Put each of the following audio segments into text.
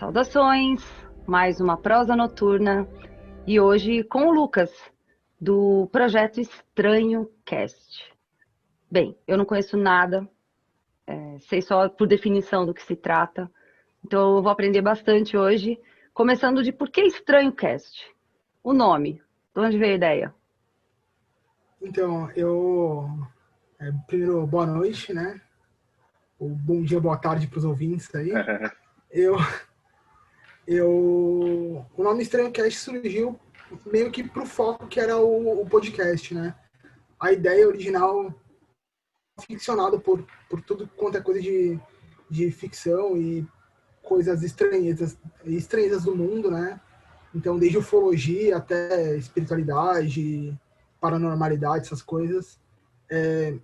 Saudações, mais uma prosa noturna e hoje com o Lucas, do projeto Estranho Cast. Bem, eu não conheço nada, sei só por definição do que se trata, então eu vou aprender bastante hoje, começando de por que Estranho Cast? O nome, de onde veio a ideia? Então, primeiro, boa noite, né? Ou bom dia, boa tarde para os ouvintes aí. Eu, o nome Estranho Cast surgiu meio que pro foco que era o podcast, né? A ideia original, ficcionado por tudo quanto é coisa de ficção e coisas estranhezas do mundo, né? Então, desde ufologia até espiritualidade, paranormalidade, essas coisas.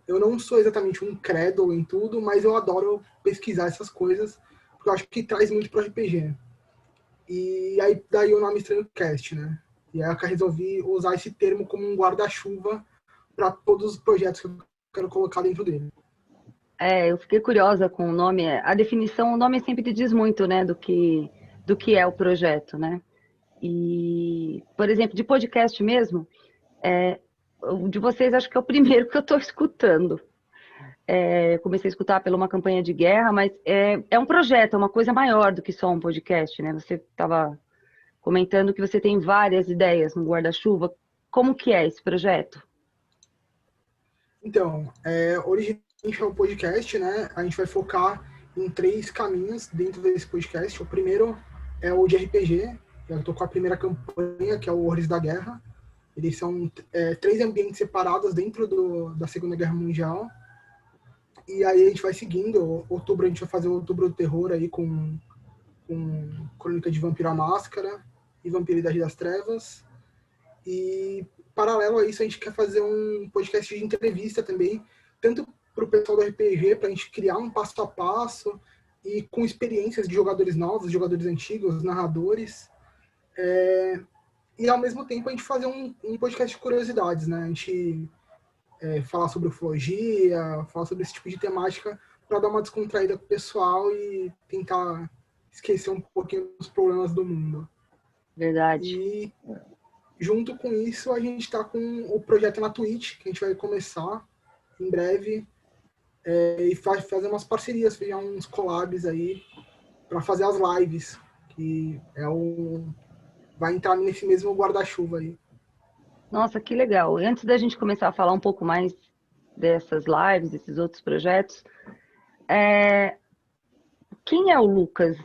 Eu não sou exatamente um crédulo em tudo, mas eu adoro pesquisar essas coisas, porque eu acho que traz muito pro RPG. E aí daí o nome Estranho Cast, né? E aí eu resolvi usar esse termo como um guarda-chuva para todos os projetos que eu quero colocar dentro dele. Eu fiquei curiosa com o nome, a definição, o nome sempre diz muito, né, do que é o projeto, né? E, por exemplo, de podcast mesmo, o de vocês acho que é o primeiro que eu estou escutando. Comecei a escutar pela uma campanha de guerra, mas é um projeto, é uma coisa maior do que só um podcast, né? Você estava comentando que você tem várias ideias no guarda-chuva. Como que é esse projeto? Então, originalmente é um podcast, né? A gente vai focar em 3 caminhos dentro desse podcast. O primeiro é o de RPG. Eu tô com a primeira campanha, que é o Horrores da Guerra. Eles são 3 ambientes separados dentro da Segunda Guerra Mundial. E aí a gente vai seguindo. Outubro a gente vai fazer o Outubro do Terror aí com Crônica de Vampiro à Máscara e Vampiridade das Trevas. E paralelo a isso a gente quer fazer um podcast de entrevista também, tanto para o pessoal do RPG, para a gente criar um passo a passo e com experiências de jogadores novos, jogadores antigos, narradores. E ao mesmo tempo a gente fazer um podcast de curiosidades, né? A gente falar sobre ufologia, falar sobre esse tipo de temática para dar uma descontraída com o pessoal e tentar esquecer um pouquinho dos problemas do mundo. Verdade. E junto com isso a gente está com o projeto na Twitch, que a gente vai começar em breve, e fazer umas parcerias, fazer uns collabs aí para fazer as lives, que vai entrar nesse mesmo guarda-chuva aí. Nossa, que legal. Antes da gente começar a falar um pouco mais dessas lives, desses outros projetos, quem é o Lucas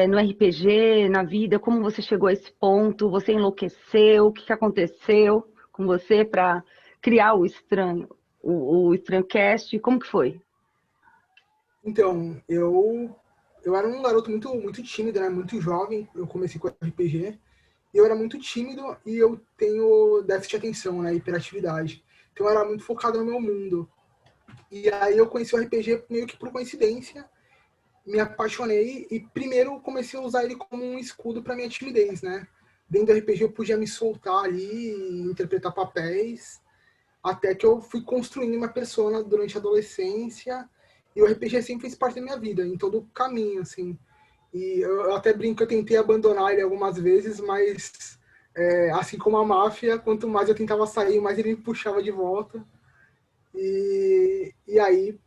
no RPG, na vida? Como você chegou a esse ponto? Você enlouqueceu? O que aconteceu com você para criar o Estranho Cast? Como que foi? Então, eu era um garoto muito tímido, né? Muito jovem. Eu comecei com RPG. E eu era muito tímido e eu tenho déficit de atenção, né? Hiperatividade. Então eu era muito focado no meu mundo. E aí eu conheci o RPG meio que por coincidência. Me apaixonei e primeiro comecei a usar ele como um escudo para minha timidez, né? Dentro do RPG eu podia me soltar ali, interpretar papéis, até que eu fui construindo uma persona durante a adolescência e o RPG sempre fez parte da minha vida, em todo o caminho, assim. E eu até brinco que eu tentei abandonar ele algumas vezes, mas assim como a máfia, quanto mais eu tentava sair, mais ele me puxava de volta. E aí,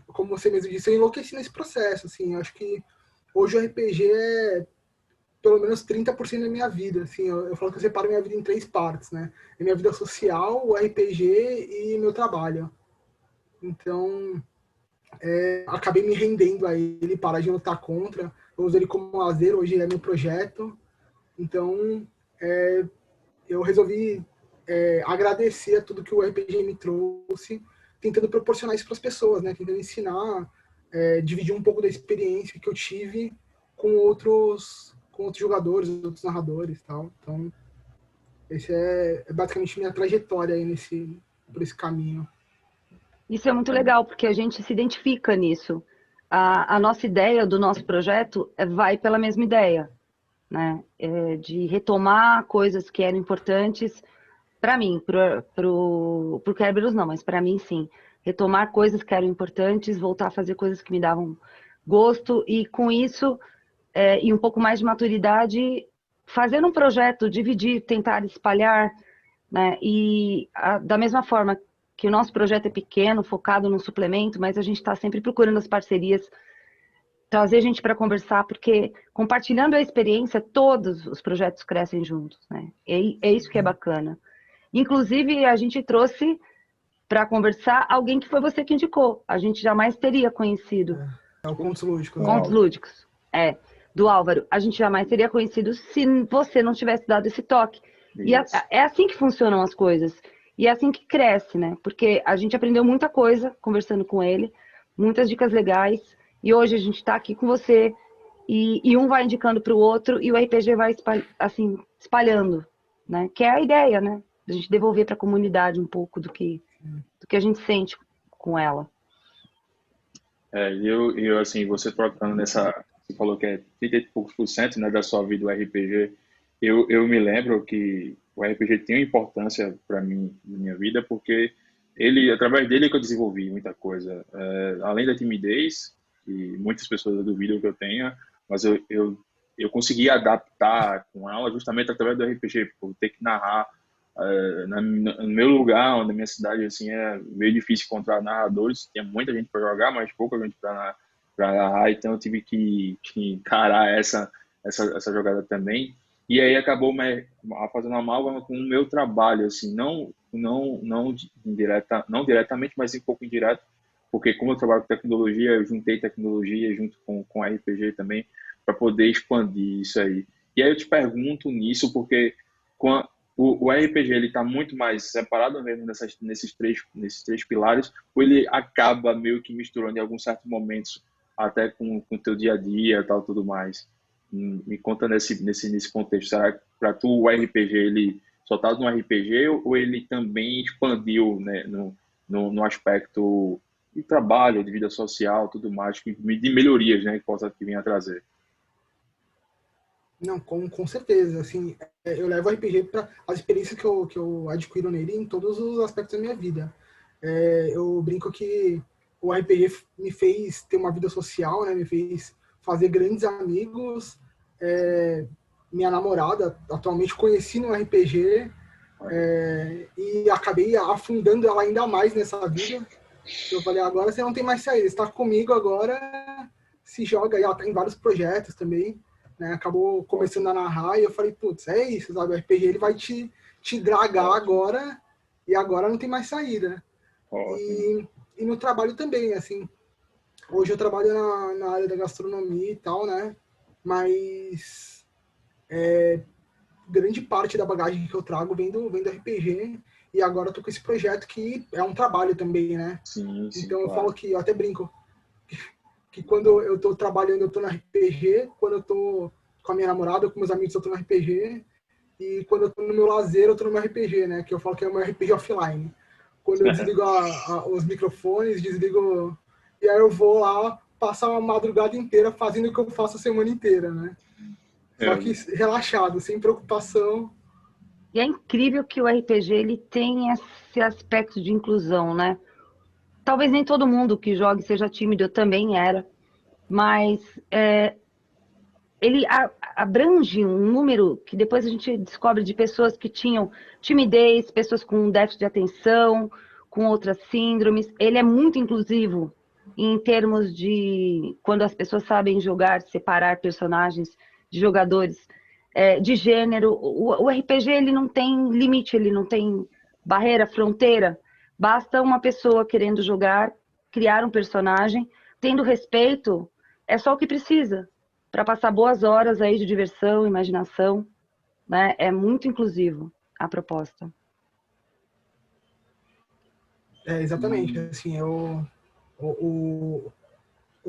como você mesmo disse, eu enlouqueci nesse processo, assim. Eu acho que hoje o RPG é pelo menos 30% da minha vida, assim. Eu falo que eu separo minha vida em 3 partes, né? É minha vida social, o RPG e meu trabalho. Então, acabei me rendendo a ele, parar de lutar contra. Eu uso ele como lazer, hoje é meu projeto. Então, eu resolvi agradecer a tudo que o RPG me trouxe, tentando proporcionar isso para as pessoas, né? Tentando ensinar, dividir um pouco da experiência que eu tive com outros jogadores, outros narradores, tal. Então, esse é basicamente minha trajetória aí por esse caminho. Isso é muito legal, porque a gente se identifica nisso. A nossa ideia do nosso projeto vai pela mesma ideia, né? De retomar coisas que eram importantes para mim, pro Kerberos não, mas para mim sim. Retomar coisas que eram importantes, voltar a fazer coisas que me davam gosto e com isso e um pouco mais de maturidade, fazendo um projeto, dividir, tentar espalhar, né? E da mesma forma que o nosso projeto é pequeno, focado no suplemento, mas a gente está sempre procurando as parcerias, trazer gente para conversar, porque compartilhando a experiência, todos os projetos crescem juntos, né? É isso que é bacana. Inclusive, a gente trouxe para conversar alguém que foi você que indicou. A gente jamais teria conhecido. É o Contos Lúdicos, né? Contos Lúdicos. Do Álvaro. A gente jamais teria conhecido se você não tivesse dado esse toque. E é assim que funcionam as coisas. E é assim que cresce, né? Porque a gente aprendeu muita coisa conversando com ele, muitas dicas legais. E hoje a gente está aqui com você. E um vai indicando para o outro e o RPG vai assim, espalhando, né? Que é a ideia, né? A gente devolver para a comunidade um pouco do que a gente sente com ela. Eu assim, você trocando você falou que é 30 e poucos por cento, né, da sua vida o RPG. Eu me lembro que o RPG tem uma importância para mim, na minha vida, porque através dele é que eu desenvolvi muita coisa. Além da timidez, que muitas pessoas duvidam que eu tenha, mas eu consegui adaptar com ela justamente através do RPG, por ter que narrar. No meu lugar, na minha cidade, assim, é meio difícil encontrar narradores. Tinha muita gente para jogar, mas pouca gente para narrar. Então eu tive que encarar essa jogada também. E aí acabou fazendo uma amálgama com o meu trabalho, assim, não diretamente, mas um pouco indireto, porque como eu trabalho com tecnologia, eu juntei tecnologia junto com RPG também para poder expandir isso aí. E aí eu te pergunto nisso, porque o RPG ele está muito mais separado mesmo nesses três pilares, ou ele acaba meio que misturando em alguns certos momentos até com o teu dia a dia, tal, tudo mais. Me conta nesse contexto. Será que para tu o RPG ele só está no RPG ou ele também expandiu, né, no aspecto de trabalho, de vida social, tudo mais, de melhorias, né, que venha a trazer? Não, com certeza. Assim, eu levo o RPG para as experiências que eu adquiro nele em todos os aspectos da minha vida. Eu brinco que o RPG me fez ter uma vida social, né? Me fez fazer grandes amigos. Minha namorada, atualmente conheci no RPG, e acabei afundando ela ainda mais nessa vida. Eu falei, agora você não tem mais saída, você está comigo agora, se joga. E ela está em vários projetos também, né? Acabou começando a narrar e eu falei, putz, é isso, sabe? O RPG ele vai te dragar agora e agora não tem mais saída. E no trabalho também, assim, hoje eu trabalho na área da gastronomia e tal, né? Mas grande parte da bagagem que eu trago vem do RPG e agora eu tô com esse projeto que é um trabalho também, né? Sim, Então eu claro. falo que, eu até brinco, que quando eu tô trabalhando, eu tô no RPG, quando eu tô com a minha namorada, com meus amigos, eu tô no RPG, e quando eu tô no meu lazer, eu tô no meu RPG, né? Que eu falo que é o meu RPG offline. Quando eu desligo os microfones, desligo... E aí eu vou lá passar uma madrugada inteira fazendo o que eu faço a semana inteira, né? Só que relaxado, sem preocupação. E é incrível que o RPG ele tem esse aspecto de inclusão, né? Talvez nem todo mundo que jogue seja tímido, eu também era, mas ele abrange um número que depois a gente descobre de pessoas que tinham timidez, pessoas com déficit de atenção, com outras síndromes. Ele é muito inclusivo em termos de quando as pessoas sabem jogar, separar personagens de jogadores, de gênero. O RPG ele não tem limite, ele não tem barreira, fronteira. Basta uma pessoa querendo jogar, criar um personagem, tendo respeito, é só o que precisa para passar boas horas aí de diversão, imaginação, né? É muito inclusivo a proposta. Exatamente. Assim, o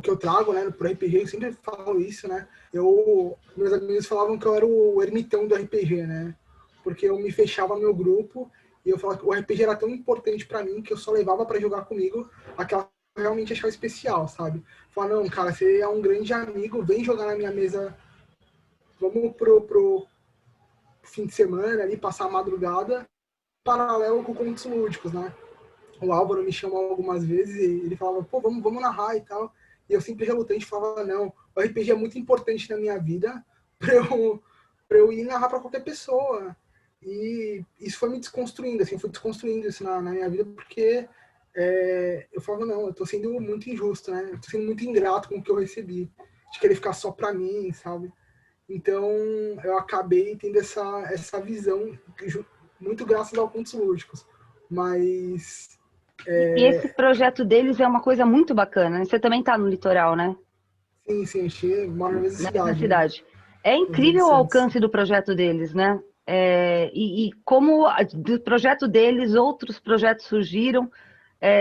que eu trago, né, pro RPG, eu sempre falo isso, né? Meus amigos falavam que eu era o ermitão do RPG, né? Porque eu me fechava no meu grupo e eu falava que o RPG era tão importante para mim que eu só levava para jogar comigo aquela que eu realmente achava especial, sabe? Falava, não, cara, você é um grande amigo, vem jogar na minha mesa, vamos pro fim de semana ali, passar a madrugada, paralelo com contos lúdicos, né? O Álvaro me chamou algumas vezes e ele falava, pô, vamos narrar e tal. E eu sempre relutante falava, não, o RPG é muito importante na minha vida para eu ir narrar para qualquer pessoa. E isso foi me desconstruindo, assim, foi desconstruindo isso na minha vida, porque eu falava, não, eu tô sendo muito injusto, né? Eu tô sendo muito ingrato com o que eu recebi, de querer ficar só para mim, sabe? Então, eu acabei tendo essa visão, muito graças ao Pontos Lúdicos. Mas, E esse projeto deles é uma coisa muito bacana, né? Você também está no litoral, né? sim, a gente mora na mesma Na mesma cidade, né? cidade. É Todos em incrível o Santos. alcance do projeto deles, né? E como do projeto deles outros projetos surgiram.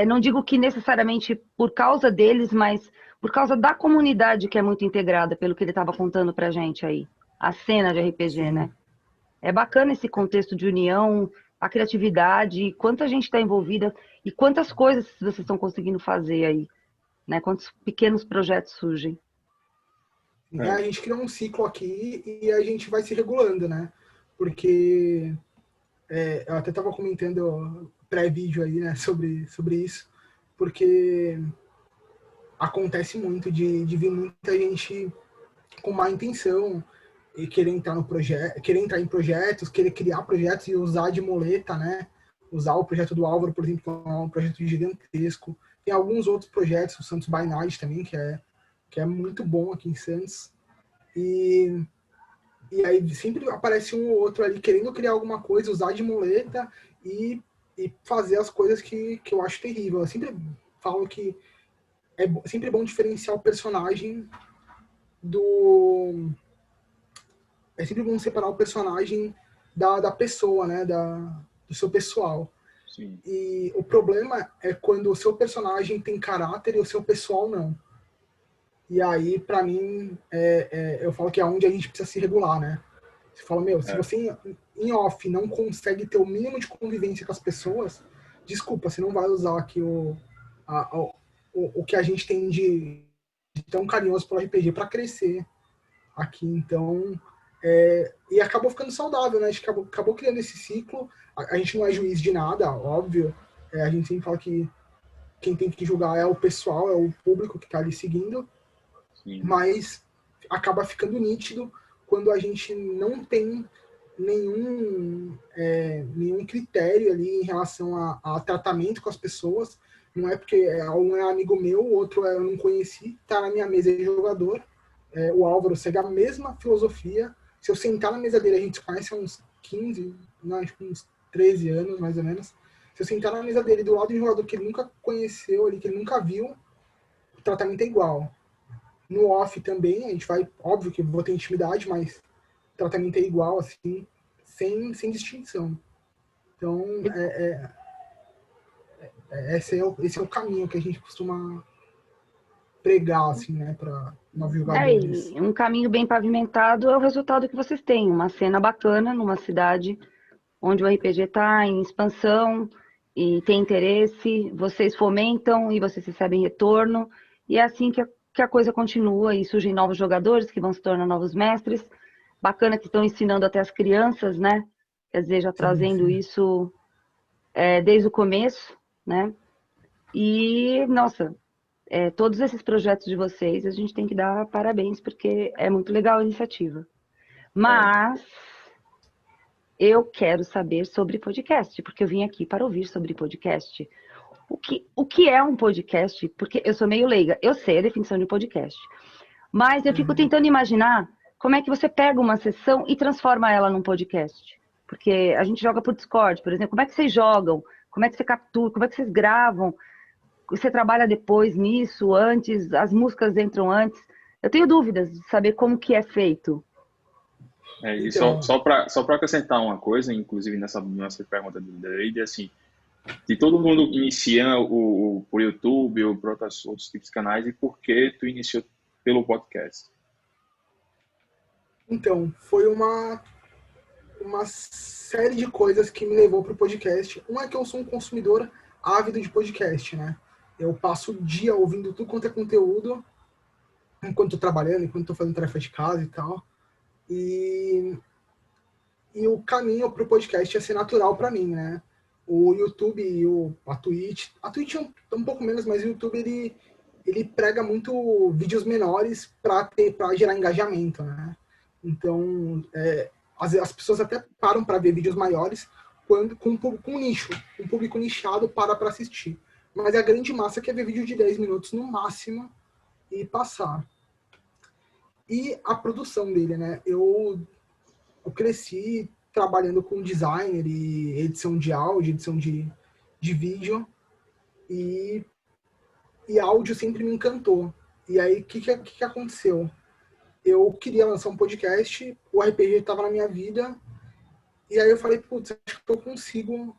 Não digo que necessariamente por causa deles, mas por causa da comunidade que é muito integrada, pelo que ele estava contando para a gente aí. A cena de RPG, né? Sim. É bacana esse contexto de união, a criatividade, quanta gente está envolvida e quantas coisas vocês estão conseguindo fazer aí, né? Quantos pequenos projetos surgem. A gente criou um ciclo aqui e a gente vai se regulando, né? Porque eu até estava comentando pré-vídeo aí, né, sobre isso, porque acontece muito de vir muita gente com má intenção e querer entrar no projeto, querer entrar em projetos, querer criar projetos e usar de muleta, né? Usar o projeto do Álvaro, por exemplo, que é um projeto gigantesco. Tem alguns outros projetos, o Santos by Night também, que é muito bom aqui em Santos. E aí sempre aparece um ou outro ali querendo criar alguma coisa, usar de muleta e, e fazer as coisas que eu acho terrível. Eu sempre falo que sempre bom diferenciar o personagem do... É sempre bom separar o personagem da pessoa, né? Do seu pessoal. Sim. E o problema é quando o seu personagem tem caráter e o seu pessoal não. E aí, pra mim, eu falo que é onde a gente precisa se regular, né? Você fala, meu, se É, você em off não consegue ter o mínimo de convivência com as pessoas, desculpa, você não vai usar aqui o que a gente tem de tão carinhoso pro RPG para crescer aqui. Então, e acabou ficando saudável, né? A gente acabou criando esse ciclo. A gente não é juiz de nada, óbvio. A gente sempre fala que quem tem que julgar é o pessoal, é o público que está ali seguindo, sim. mas acaba ficando nítido quando a gente não tem nenhum critério ali em relação a tratamento com as pessoas. Não é porque um é amigo meu, o outro eu não conheci, tá na minha mesa de jogador. O Álvaro segue a mesma filosofia. Se eu sentar na mesa dele, a gente se conhece há uns 15, não, acho que uns 13 anos, mais ou menos. Se eu sentar na mesa dele do lado de um jogador que ele nunca conheceu, ali, que ele nunca viu, o tratamento é igual. No off também, a gente vai, óbvio que vou ter intimidade, mas o tratamento é igual, assim, sem distinção. Então, esse é o caminho que a gente costuma pregar, assim, né, para novos jogadores. E um caminho bem pavimentado é o resultado que vocês têm, uma cena bacana numa cidade onde o RPG está em expansão e tem interesse, vocês fomentam e vocês recebem retorno, e é assim que a coisa continua e surgem novos jogadores que vão se tornar novos mestres. Bacana que estão ensinando até as crianças, né? Quer dizer, já Sim, trazendo sim. isso desde o começo, né? E, nossa, todos esses projetos de vocês, a gente tem que dar parabéns, porque é muito legal a iniciativa. É. Mas eu quero saber sobre podcast, porque eu vim aqui para ouvir sobre podcast. O que é um podcast? Porque eu sou meio leiga, eu sei a definição de um podcast, mas eu fico Uhum. tentando imaginar como é que você pega uma sessão e transforma ela num podcast. Porque a gente joga por Discord, por exemplo. Como é que vocês jogam? Como é que você captura? Como é que vocês gravam? Você trabalha depois nisso, antes? As músicas entram antes? Eu tenho dúvidas de saber como que é feito. E Então, só para acrescentar uma coisa, inclusive nessa nossa pergunta do David, assim, de todo mundo inicia por YouTube ou por outros tipos de canais, e por que tu iniciou pelo podcast? foi uma série de coisas que me levou para o podcast. Um é que eu sou um consumidor ávido de podcast, né? Eu passo o dia ouvindo tudo quanto é conteúdo, enquanto estou trabalhando, enquanto estou fazendo tarefa de casa e tal. E o caminho para o podcast ia ser natural para mim, né? O YouTube e a Twitch é um pouco menos, mas o YouTube ele prega muito vídeos menores para gerar engajamento, né? Então, as pessoas até param para ver vídeos maiores quando com nicho, um público nichado para assistir. Mas a grande massa quer ver vídeo de 10 minutos no máximo e passar. E a produção dele, né? Eu cresci trabalhando com designer e edição de áudio, edição de vídeo, e áudio sempre me encantou. E aí, o que aconteceu? Eu queria lançar um podcast, o RPG estava na minha vida, e aí eu falei, putz, acho que eu consigo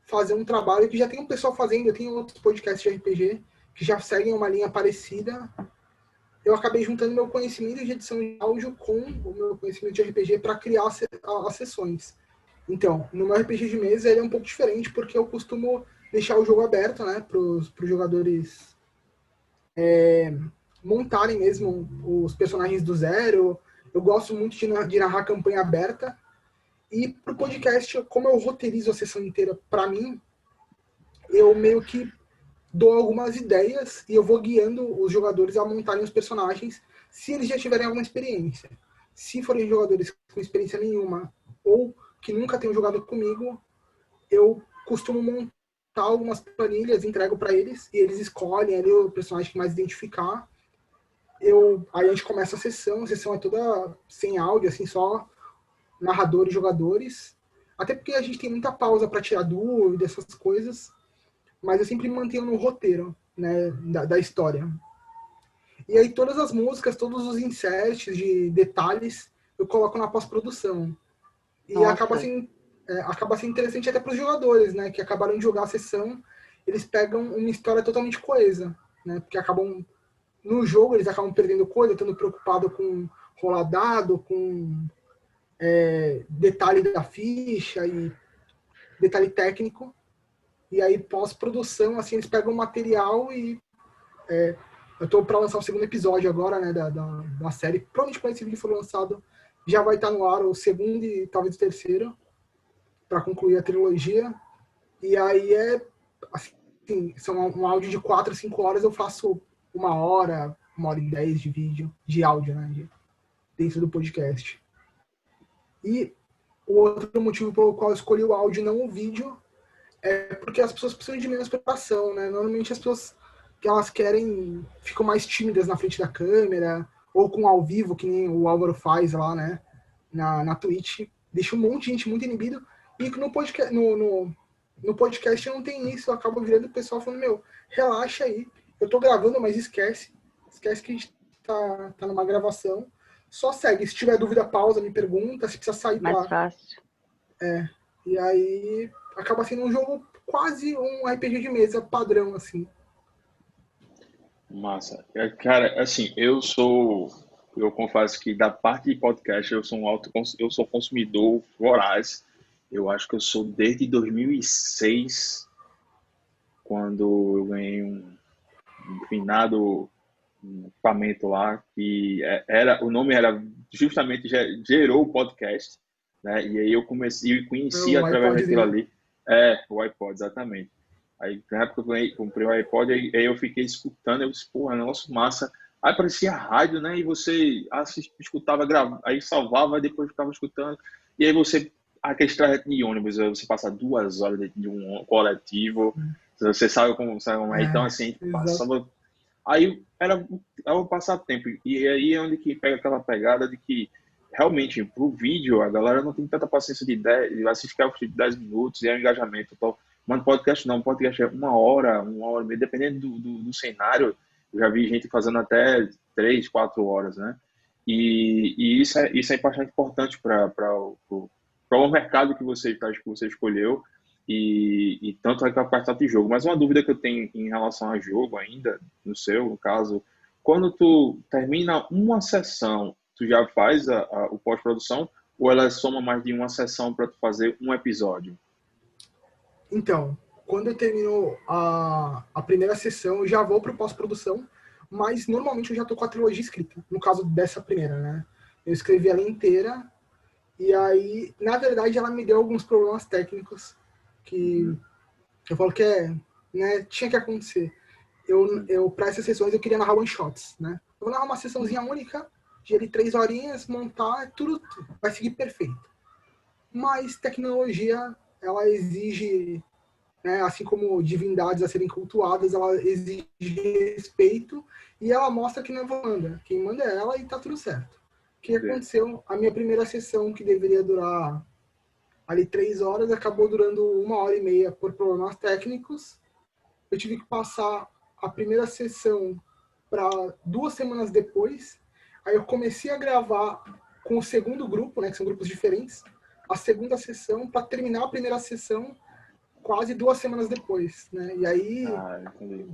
fazer um trabalho que já tem um pessoal fazendo, eu tenho outros podcasts de RPG que já seguem uma linha parecida. Eu acabei juntando meu conhecimento de edição de áudio com o meu conhecimento de RPG para criar as sessões. Então, no meu RPG de mesa ele é um pouco diferente, porque eu costumo deixar o jogo aberto, né, para os jogadores montarem mesmo os personagens do zero. Eu gosto muito de narrar campanha aberta. E pro podcast, como eu roteirizo a sessão inteira para mim, eu meio que dou algumas ideias e eu vou guiando os jogadores a montarem os personagens se eles já tiverem alguma experiência. Se forem jogadores com experiência nenhuma ou que nunca tenham jogado comigo, eu costumo montar algumas planilhas, entrego para eles e eles escolhem ali o personagem que mais identificar. Aí a gente começa a sessão é toda sem áudio, assim, só narrador e jogadores. Até porque a gente tem muita pausa para tirar dúvida, essas coisas. Mas eu sempre me mantenho no roteiro, né, da história. E aí todas as músicas, todos os inserts de detalhes, eu coloco na pós-produção. E acaba sendo interessante até para os jogadores, né, que acabaram de jogar a sessão, eles pegam uma história totalmente coesa, né, porque no jogo eles acabam perdendo coisa, estando preocupado com rolar dado, com detalhe da ficha e detalhe técnico. E aí, pós-produção, assim, eles pegam o material e eu tô para lançar o segundo episódio agora, né, da série. Provavelmente quando esse vídeo for lançado, já vai estar no ar o segundo e talvez o terceiro, para concluir a trilogia. E aí assim, são um áudio de 4 a 5 horas, eu faço 1 hora e 10 de vídeo, de áudio, né, dentro do podcast. E o outro motivo pelo qual eu escolhi o áudio e não o vídeo é porque as pessoas precisam de menos preparação, né? Normalmente as pessoas que elas querem ficam mais tímidas na frente da câmera ou com ao vivo, que nem o Álvaro faz lá, né? Na Twitch. Deixa um monte de gente muito inibido. E no podcast não tem isso. Eu acabo virando o pessoal falando, relaxa aí. Eu tô gravando, mas esquece. Esquece que a gente tá numa gravação. Só segue. Se tiver dúvida, pausa, me pergunta. Se precisa sair mais fácil. E aí acaba sendo um jogo quase um RPG de mesa padrão, assim. Massa. Cara, assim, eu confesso que da parte de podcast eu sou consumidor voraz. Eu acho que eu sou desde 2006, quando eu ganhei um finado equipamento lá, que o nome era justamente, gerou o podcast, né? E aí eu comecei e conheci O através daquilo iPodzinho. ali. O iPod, exatamente. Aí na época eu comprei o iPod, aí eu fiquei escutando, eu disse, pô, é um negócio massa. Aí parecia rádio, né? E você escutava, aí salvava, e depois ficava escutando. E aí aquele trajeto de ônibus, você passa 2 horas dentro de um coletivo, você sabe como é. Então, assim, a gente Exato. passava. Aí era um passatempo. E aí é onde que pega aquela pegada de que realmente pro vídeo a galera não tem tanta paciência de assistir de 10 minutos e é um engajamento. Então, mano, podcast não, podcast é 1 hora e meia, dependendo do cenário. Eu já vi gente fazendo até 3, 4 horas, né? E isso é bastante importante para o mercado que você escolheu e tanto é que a parte de jogo. Mas uma dúvida que eu tenho em relação a jogo ainda, no caso, quando tu termina uma sessão, tu já faz o pós-produção ou ela soma mais de uma sessão para tu fazer um episódio? Então, quando eu termino a primeira sessão, eu já vou para o pós-produção, mas normalmente eu já tô com a trilogia escrita. No caso dessa primeira, né? Eu escrevi ela inteira e aí, na verdade, ela me deu alguns problemas técnicos que eu falo que né, tinha que acontecer. para essas sessões, eu queria narrar one-shots, né? Eu vou narrar uma sessãozinha única, de ali 3 horinhas, montar, tudo vai seguir perfeito. Mas tecnologia, ela exige, né, assim como divindades a serem cultuadas, ela exige respeito e ela mostra que não manda. Quem manda é ela e tá tudo certo. O que aconteceu? A minha primeira sessão, que deveria durar ali 3 horas, acabou durando 1h30 por problemas técnicos. Eu tive que passar a primeira sessão para 2 semanas depois. Aí eu comecei a gravar com o segundo grupo, né, que são grupos diferentes, a segunda sessão, para terminar a primeira sessão quase 2 semanas depois, né? E aí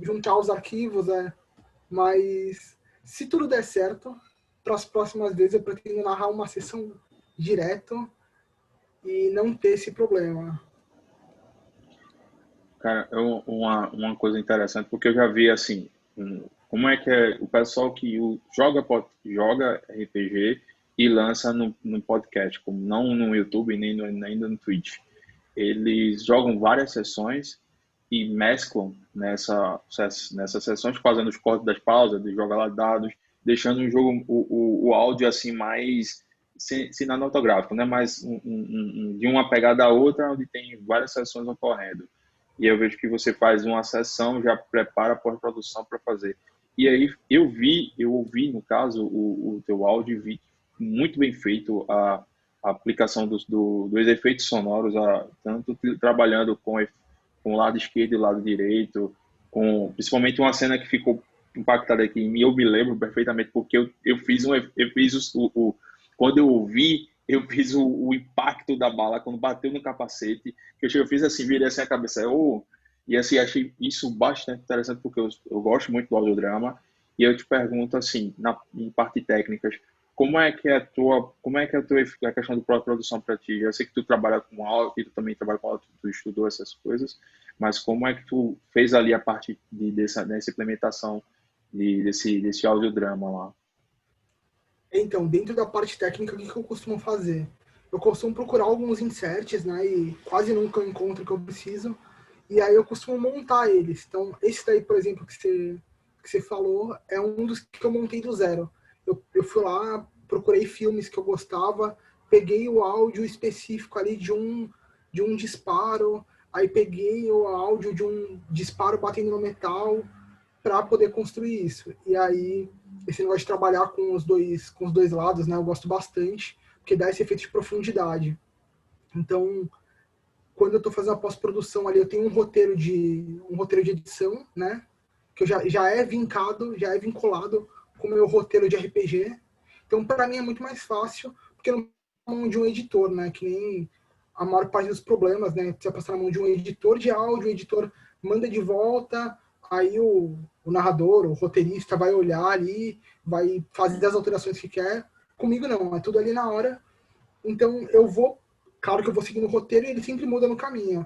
juntar os arquivos, mas se tudo der certo, para as próximas vezes eu pretendo narrar uma sessão direto e não ter esse problema. Cara, uma coisa interessante, porque eu já vi assim, como é que é o pessoal que joga RPG e lança no podcast, como não no YouTube nem no Twitch. Eles jogam várias sessões e mesclam nessas sessões, fazendo os cortes das pausas, de jogar lá dados, deixando o jogo, o áudio assim mais cinematográfico, né? Mais de uma pegada a outra, onde tem várias sessões ocorrendo. E eu vejo que você faz uma sessão, já prepara a pós-produção para fazer. E aí eu ouvi, no caso, o teu áudio, vi muito bem feito a aplicação dos efeitos sonoros, tanto trabalhando com o lado esquerdo e o lado direito, principalmente uma cena que ficou impactada aqui em mim, eu me lembro perfeitamente, porque eu fiz quando eu ouvi, eu fiz o impacto da bala quando bateu no capacete, que eu fiz assim, virei assim a cabeça, e assim, achei isso bastante interessante, porque eu gosto muito do audiodrama, e eu te pergunto assim, em parte técnicas, como é que é a questão de produção para ti? Eu sei que tu trabalha com áudio, que tu também trabalha com áudio, tu estudou essas coisas, mas como é que tu fez ali a parte dessa implementação desse audiodrama lá? Então, dentro da parte técnica, o que eu costumo fazer? Eu costumo procurar alguns inserts, né? E quase nunca eu encontro o que eu preciso. E aí eu costumo montar eles. Então, esse daí, por exemplo, que você falou, é um dos que eu montei do zero. Eu fui lá, procurei filmes que eu gostava, peguei o áudio específico ali de um disparo, aí peguei o áudio de um disparo batendo no metal para poder construir isso. E aí, esse negócio de trabalhar com os dois lados, né, eu gosto bastante, porque dá esse efeito de profundidade. Então, quando eu estou fazendo a pós-produção ali, eu tenho um roteiro de edição, né, que já é vincado, já é vinculado com o meu roteiro de RPG. Então, para mim é muito mais fácil, porque não é na mão de um editor, né, que nem a maior parte dos problemas, né, você passar na mão de um editor de áudio, o editor manda de volta, aí o narrador, o roteirista vai olhar ali, vai fazer as alterações que quer. Comigo não, é tudo ali na hora. Então claro que eu vou seguindo o roteiro e ele sempre muda no caminho,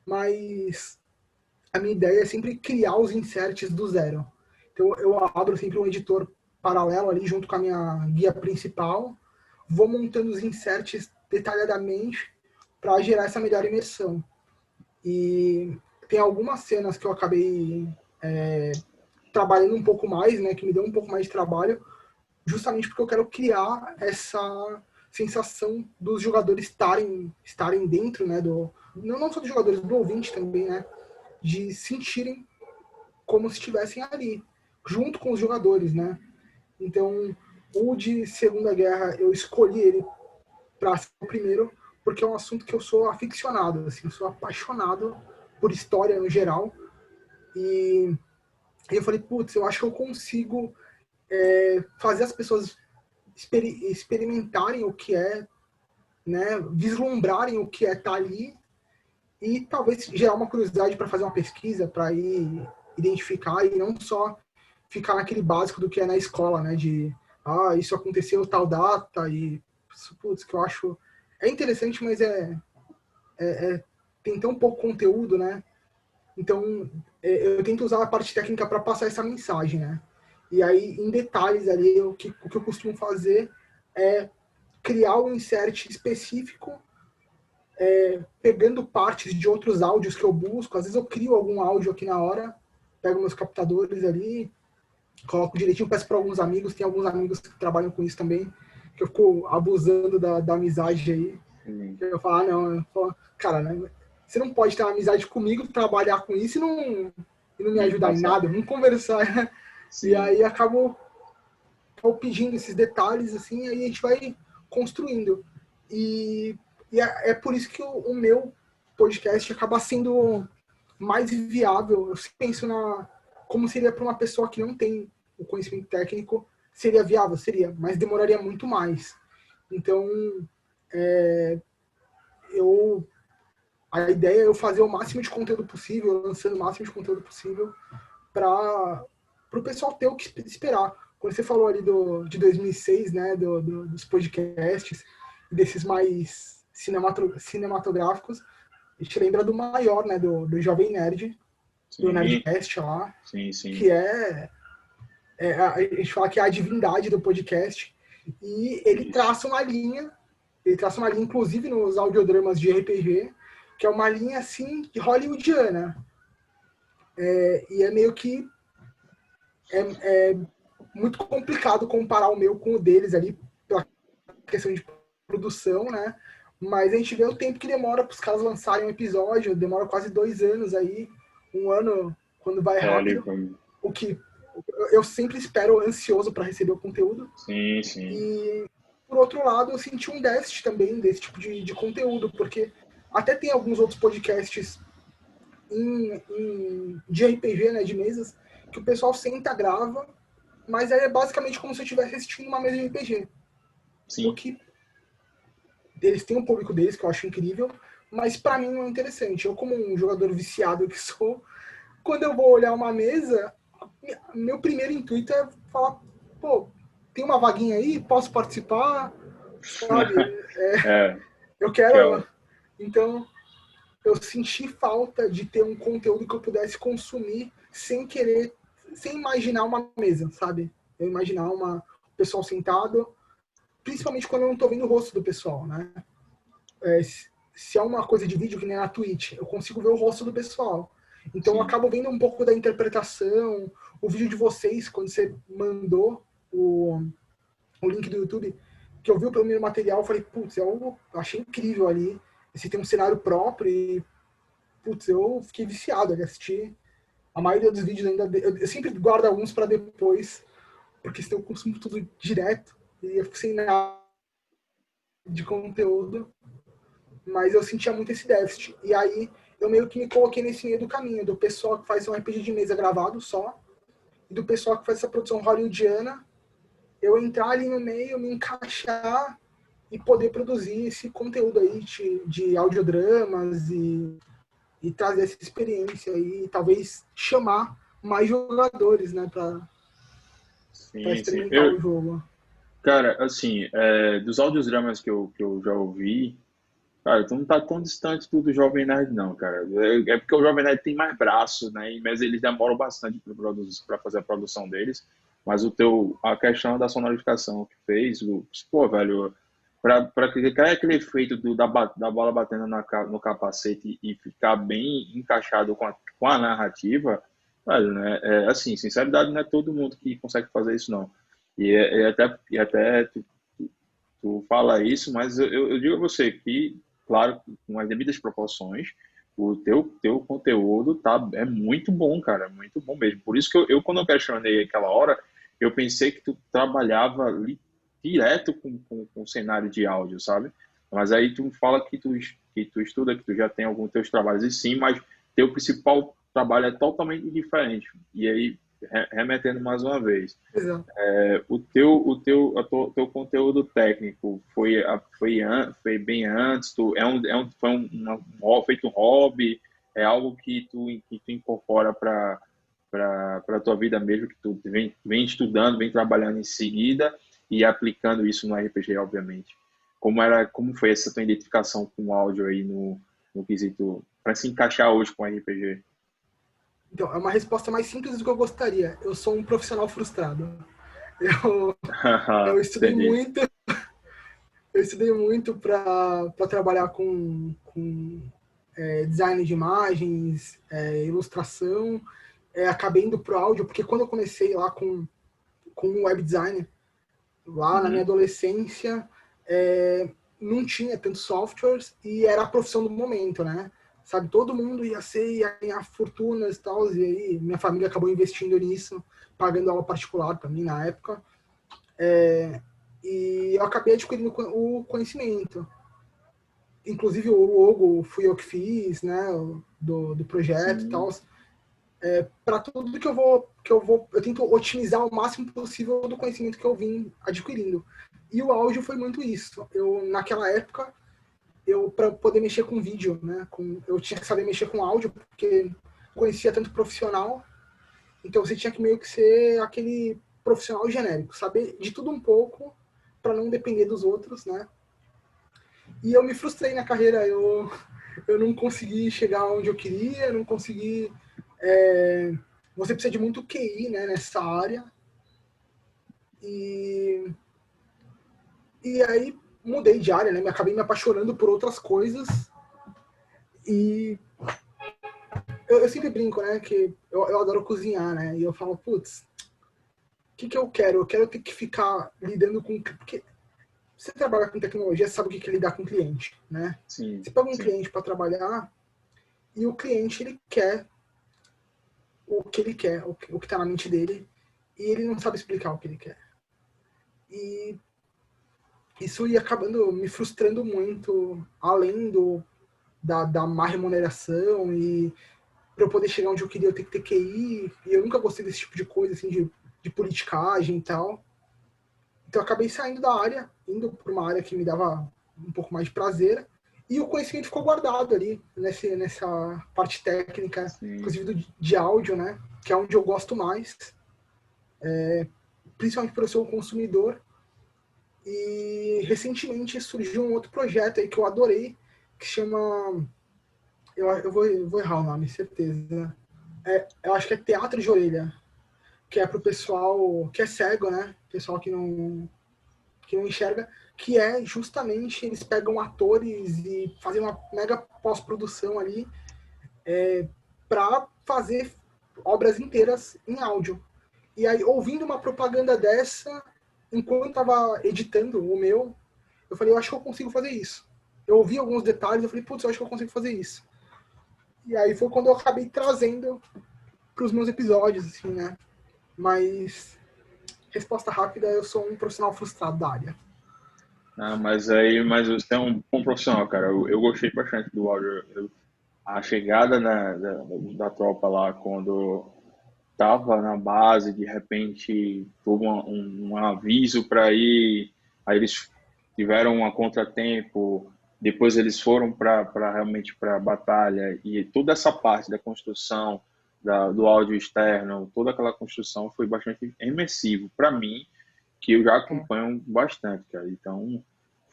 mas a minha ideia é sempre criar os inserts do zero. Então eu abro sempre um editor paralelo ali junto com a minha guia principal, vou montando os inserts detalhadamente para gerar essa melhor imersão. E tem algumas cenas que eu acabei trabalhando um pouco mais, né, que me deu um pouco mais de trabalho, justamente porque eu quero criar essa sensação dos jogadores estarem dentro, né, não só dos jogadores, do ouvinte também, né, de sentirem como se estivessem ali, junto com os jogadores, né. Então, o de Segunda Guerra, eu escolhi ele para ser o primeiro, porque é um assunto que eu sou aficionado, assim, eu sou apaixonado por história no geral, e eu falei, putz, eu acho que eu consigo fazer as pessoas experimentarem o que é, né, vislumbrarem o que é estar ali e talvez gerar uma curiosidade para fazer uma pesquisa, para ir identificar e não só ficar naquele básico do que é na escola, né, de isso aconteceu tal data e putz, que eu acho é interessante, mas tem tão pouco conteúdo, né? Então eu tento usar a parte técnica para passar essa mensagem, né? E aí, em detalhes ali, o que eu costumo fazer é criar um insert específico, pegando partes de outros áudios que eu busco. Às vezes eu crio algum áudio aqui na hora, pego meus captadores ali, coloco direitinho, peço para alguns amigos, tem alguns amigos que trabalham com isso também, que eu fico abusando da amizade aí. Eu falo, não, eu falo, cara, né, você não pode ter uma amizade comigo, trabalhar com isso e não me ajudar em nada, vamos conversar. E aí acabo pedindo esses detalhes, assim, aí a gente vai construindo. E é por isso que o meu podcast acaba sendo mais viável. Eu sempre penso como seria para uma pessoa que não tem o conhecimento técnico, seria viável? Seria, mas demoraria muito mais. Então, a ideia é eu fazer o máximo de conteúdo possível, lançando o máximo de conteúdo possível para o pessoal ter o que esperar. Quando você falou ali de 2006, né, dos podcasts, desses mais cinematográficos, a gente lembra do maior, né, do Jovem Nerd, do Nerdcast lá, que a gente fala que é a divindade do podcast, e ele traça uma linha, inclusive nos audiodramas de RPG, que é uma linha assim hollywoodiana. E é meio que é muito complicado comparar o meu com o deles ali, pela questão de produção, né? Mas a gente vê o tempo que demora para os caras lançarem um episódio, demora quase 2 anos aí, 1 ano quando vai rápido. O que eu sempre espero ansioso para receber o conteúdo. Sim. E, por outro lado, eu senti um déficit também desse tipo de conteúdo, porque até tem alguns outros podcasts de RPG, né, de mesas, que o pessoal senta, grava, mas aí é basicamente como se eu estivesse assistindo uma mesa de RPG. Sim. O que eles têm um público deles, que eu acho incrível, mas para mim não é interessante. Eu, como um jogador viciado que sou, quando eu vou olhar uma mesa, meu primeiro intuito é falar, pô, tem uma vaguinha aí, posso participar, sabe? Eu quero... Então, eu senti falta de ter um conteúdo que eu pudesse consumir sem querer, sem imaginar uma mesa, sabe? Eu imaginar o pessoal sentado, principalmente quando eu não tô vendo o rosto do pessoal, né? Se é uma coisa de vídeo que nem na Twitch, eu consigo ver o rosto do pessoal. Então eu acabo vendo um pouco da interpretação, o vídeo de vocês, quando você mandou o link do YouTube, que eu vi o primeiro material, eu falei, putz, eu achei incrível ali. Você tem um cenário próprio e, putz, eu fiquei viciado de assistir. A maioria dos vídeos ainda... Eu sempre guardo alguns para depois, porque senão eu consumo tudo direto e eu fico sem nada de conteúdo. Mas eu sentia muito esse déficit. E aí eu meio que me coloquei nesse meio do caminho, do pessoal que faz um RPG de mesa gravado só, e do pessoal que faz essa produção hollywoodiana, eu entrar ali no meio, me encaixar e poder produzir esse conteúdo aí de audiodramas e trazer essa experiência aí, e talvez chamar mais jogadores, né, para experimentar o jogo. Cara, assim, dos audiodramas que eu já ouvi, cara, tu não tá tão distante do Jovem Nerd, não, cara. É porque o Jovem Nerd tem mais braços, né? Mas eles demoram bastante para fazer a produção deles. Mas a questão da sonorificação que fez, pô, velho, para criar aquele efeito da bola batendo no capacete e ficar bem encaixado com a narrativa, velho, né? Assim, sinceridade, não é todo mundo que consegue fazer isso, não. E até tu fala isso, mas eu digo a você que, claro, com as devidas proporções, o teu conteúdo é muito bom, cara, muito bom mesmo. Por isso que quando eu questionei aquela hora, eu pensei que tu trabalhava ali direto com cenário de áudio, sabe? Mas aí tu fala que tu estuda, que tu já tem alguns teus trabalhos, e sim, mas teu principal trabalho é totalmente diferente. E aí, remetendo mais uma vez, Exato. o teu conteúdo técnico foi bem antes, feito um hobby, é algo que tu incorpora para a tua vida mesmo, que tu vem estudando, vem trabalhando em seguida e aplicando isso no RPG, obviamente. Como foi essa tua identificação com o áudio aí no quesito, para se encaixar hoje com o RPG? Então, é uma resposta mais simples do que eu gostaria. Eu sou um profissional frustrado. Eu estudei Entendi. muito. Eu estudei muito para trabalhar com design de imagens, ilustração, acabei indo pro áudio, porque quando eu comecei lá com web design, lá na minha adolescência, não tinha tantos softwares e era a profissão do momento, né? Sabe, todo mundo ia ganhar fortunas e tal, e aí minha família acabou investindo nisso, pagando aula particular para mim na época, e eu acabei adquirindo o conhecimento. Inclusive o logo fui eu que fiz, né, do projeto e tal. Para tudo que eu tento otimizar o máximo possível do conhecimento que eu vim adquirindo. E o áudio foi muito isso. Naquela época, para poder mexer com vídeo, né, eu tinha que saber mexer com áudio, porque conhecia tanto profissional, então você tinha que meio que ser aquele profissional genérico, saber de tudo um pouco, para não depender dos outros, né. E eu me frustrei na carreira, eu não consegui chegar onde eu queria, não consegui... você precisa de muito QI, né, nessa área. E aí mudei de área, né, acabei me apaixonando por outras coisas. E eu sempre brinco, né, que eu adoro cozinhar, né, e eu falo, putz, o que eu quero? Eu quero ter que ficar lidando com... Porque você trabalha com tecnologia, você sabe o que é lidar com cliente, né? Sim, Você pega um sim. cliente para trabalhar e o cliente, ele quer o que ele quer, o que está na mente dele, e ele não sabe explicar o que ele quer. E isso ia acabando me frustrando muito, além da má remuneração, e para eu poder chegar onde eu queria eu ter que ter QI, e eu nunca gostei desse tipo de coisa, assim, de politicagem e tal. Então eu acabei saindo da área, indo para uma área que me dava um pouco mais de prazer, e o conhecimento ficou guardado ali, nessa parte técnica, Sim. inclusive de áudio, né, que é onde eu gosto mais, principalmente por eu ser um consumidor. E recentemente surgiu um outro projeto aí que eu adorei, que chama... Eu vou errar o nome, certeza. Eu acho que é Teatro de Orelha, que é pro pessoal que é cego, né? Pessoal que não enxerga, que é justamente, eles pegam atores e fazem uma mega pós-produção ali para fazer obras inteiras em áudio. E aí, ouvindo uma propaganda dessa, enquanto eu tava editando o meu, eu falei, eu acho que eu consigo fazer isso. Eu ouvi alguns detalhes, eu falei, putz, eu acho que eu consigo fazer isso. E aí foi quando eu acabei trazendo para os meus episódios, assim, né? Mas, resposta rápida, eu sou um profissional frustrado da área. Ah, mas você é um bom profissional, cara. Eu gostei bastante do áudio. A chegada da tropa lá, quando tava na base, de repente houve um aviso para ir, aí eles tiveram um contratempo, depois eles foram para realmente para a batalha, e toda essa parte da construção do áudio externo, toda aquela construção foi bastante imersivo para mim, que eu já É. acompanho bastante, cara. Então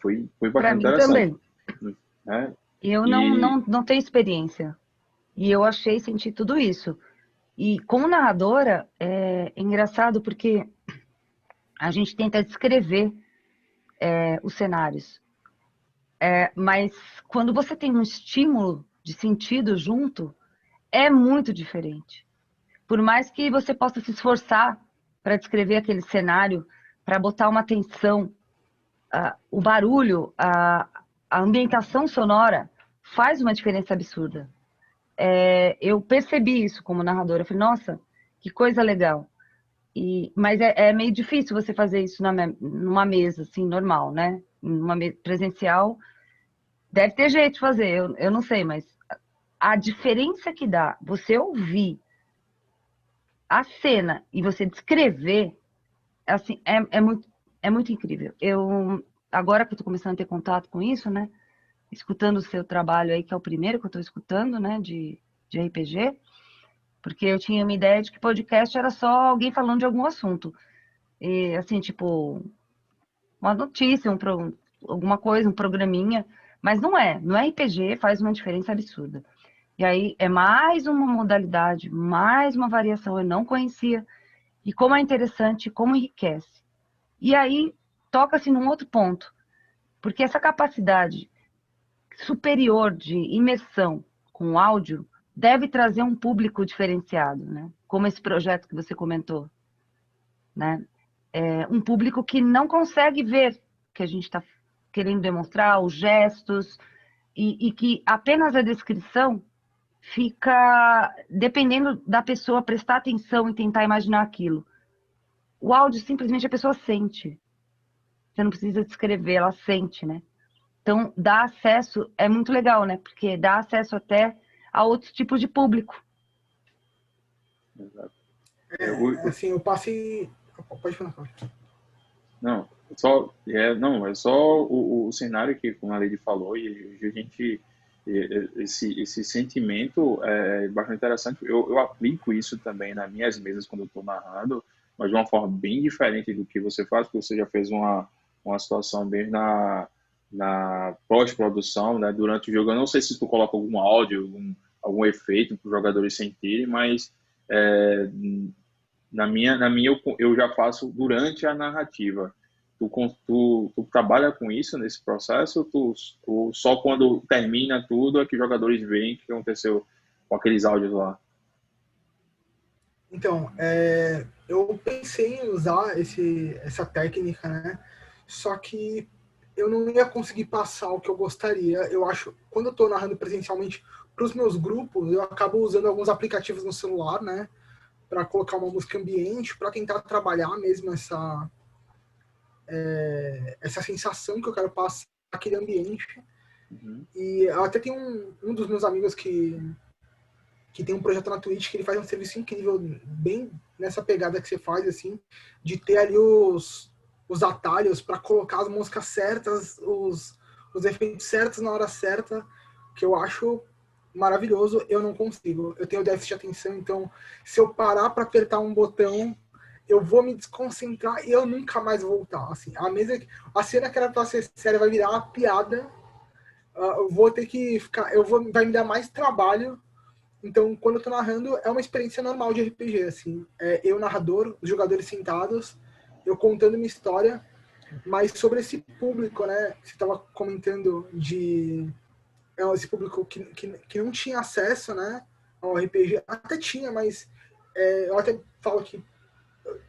foi Para bastante mim interessante, também. né? Eu E não tenho experiência. E eu achei, senti tudo isso. E como narradora, é engraçado porque a gente tenta descrever os cenários. Mas quando você tem um estímulo de sentido junto, é muito diferente. Por mais que você possa se esforçar para descrever aquele cenário, para botar uma tensão, o barulho, a ambientação sonora faz uma diferença absurda. Eu percebi isso como narradora. Eu falei, nossa, que coisa legal. Mas é meio difícil você fazer isso numa mesa, assim, normal, né? Numa mesa presencial, deve ter jeito de fazer, eu não sei, mas a diferença que dá você ouvir a cena e você descrever, assim, é muito incrível. Agora que eu tô começando a ter contato com isso, né? Escutando o seu trabalho aí, que é o primeiro que eu tô escutando, né? De RPG, porque eu tinha uma ideia de que podcast era só alguém falando de algum assunto. E, assim, tipo, uma notícia, alguma coisa, um programinha. Mas não é. No RPG faz uma diferença absurda. E aí é mais uma modalidade, mais uma variação. Eu não conhecia. E como é interessante, como enriquece. E aí toca-se num outro ponto. Porque essa capacidade superior de imersão com áudio deve trazer um público diferenciado, né? como esse projeto que você comentou, né? Um público que não consegue ver o que a gente está querendo demonstrar, os gestos, e que apenas a descrição fica dependendo da pessoa prestar atenção e tentar imaginar aquilo. O áudio simplesmente a pessoa sente. Você não precisa descrever, ela sente, né? Então, dar acesso é muito legal, né? Porque dá acesso até a outros tipos de público. Exato. Assim, eu passei... Pode falar. Não, é só o cenário que, como a Lady falou, e a gente, esse sentimento é bastante interessante. Eu aplico isso também nas minhas mesas quando eu estou narrando, mas de uma forma bem diferente do que você faz, porque você já fez uma situação bem na pós-produção, né, durante o jogo. Eu não sei se tu coloca algum áudio, algum efeito para os jogadores sentirem, mas é, na minha eu já faço durante a narrativa. Tu trabalha com isso nesse processo? Tu só quando termina tudo é que os jogadores veem o que aconteceu com aqueles áudios lá? Então, eu pensei em usar essa técnica, né? Só que eu não ia conseguir passar o que eu gostaria. Eu acho, quando eu estou narrando presencialmente para os meus grupos, eu acabo usando alguns aplicativos no celular, né? Para colocar uma música ambiente, para tentar trabalhar mesmo essa sensação que eu quero passar naquele ambiente. Uhum. E até tem um dos meus amigos que tem um projeto na Twitch que ele faz um serviço incrível, bem nessa pegada que você faz, assim, de ter ali os atalhos para colocar as músicas certas, os efeitos certos na hora certa, que eu acho maravilhoso. Eu não consigo. Eu tenho déficit de atenção, então se eu parar para apertar um botão, eu vou me desconcentrar e eu nunca mais vou voltar. Assim, a cena que era para ser séria vai virar uma piada. Eu vou ter que ficar, vai me dar mais trabalho. Então, quando eu tô narrando, é uma experiência normal de RPG, assim. Eu, narrador, os jogadores sentados, eu contando minha história, mas sobre esse público, né, que você tava comentando esse público que não tinha acesso, né, ao RPG. Até tinha, mas eu até falo que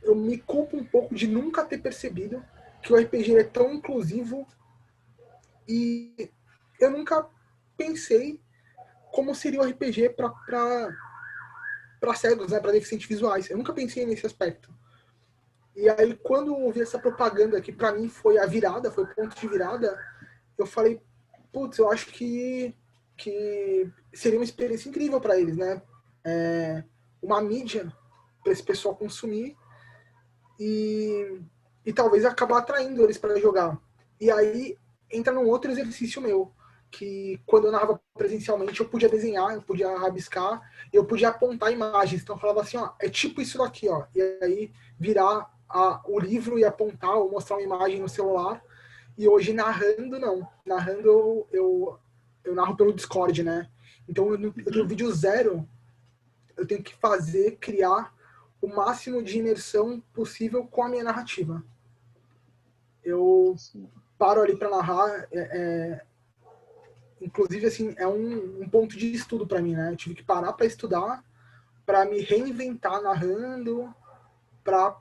eu me culpo um pouco de nunca ter percebido que o RPG é tão inclusivo e eu nunca pensei como seria o RPG para cegos, né, para deficientes visuais. Eu nunca pensei nesse aspecto. E aí, quando eu vi essa propaganda, que para mim foi a virada, foi o ponto de virada, eu falei, putz, eu acho que seria uma experiência incrível para eles, né? Uma mídia para esse pessoal consumir e talvez acabar atraindo eles para jogar. E aí entra num outro exercício meu, que quando eu narrava presencialmente eu podia desenhar, eu podia rabiscar, eu podia apontar imagens. Então eu falava assim, ó, é tipo isso daqui, ó. E aí virar o livro e apontar ou mostrar uma imagem no celular. E hoje narrando, não. Narrando eu narro pelo Discord, né? Então eu tenho vídeo zero, eu tenho que criar o máximo de imersão possível com a minha narrativa. Eu paro ali para narrar, inclusive assim, é um ponto de estudo para mim, né? Eu tive que parar para estudar, para me reinventar narrando, para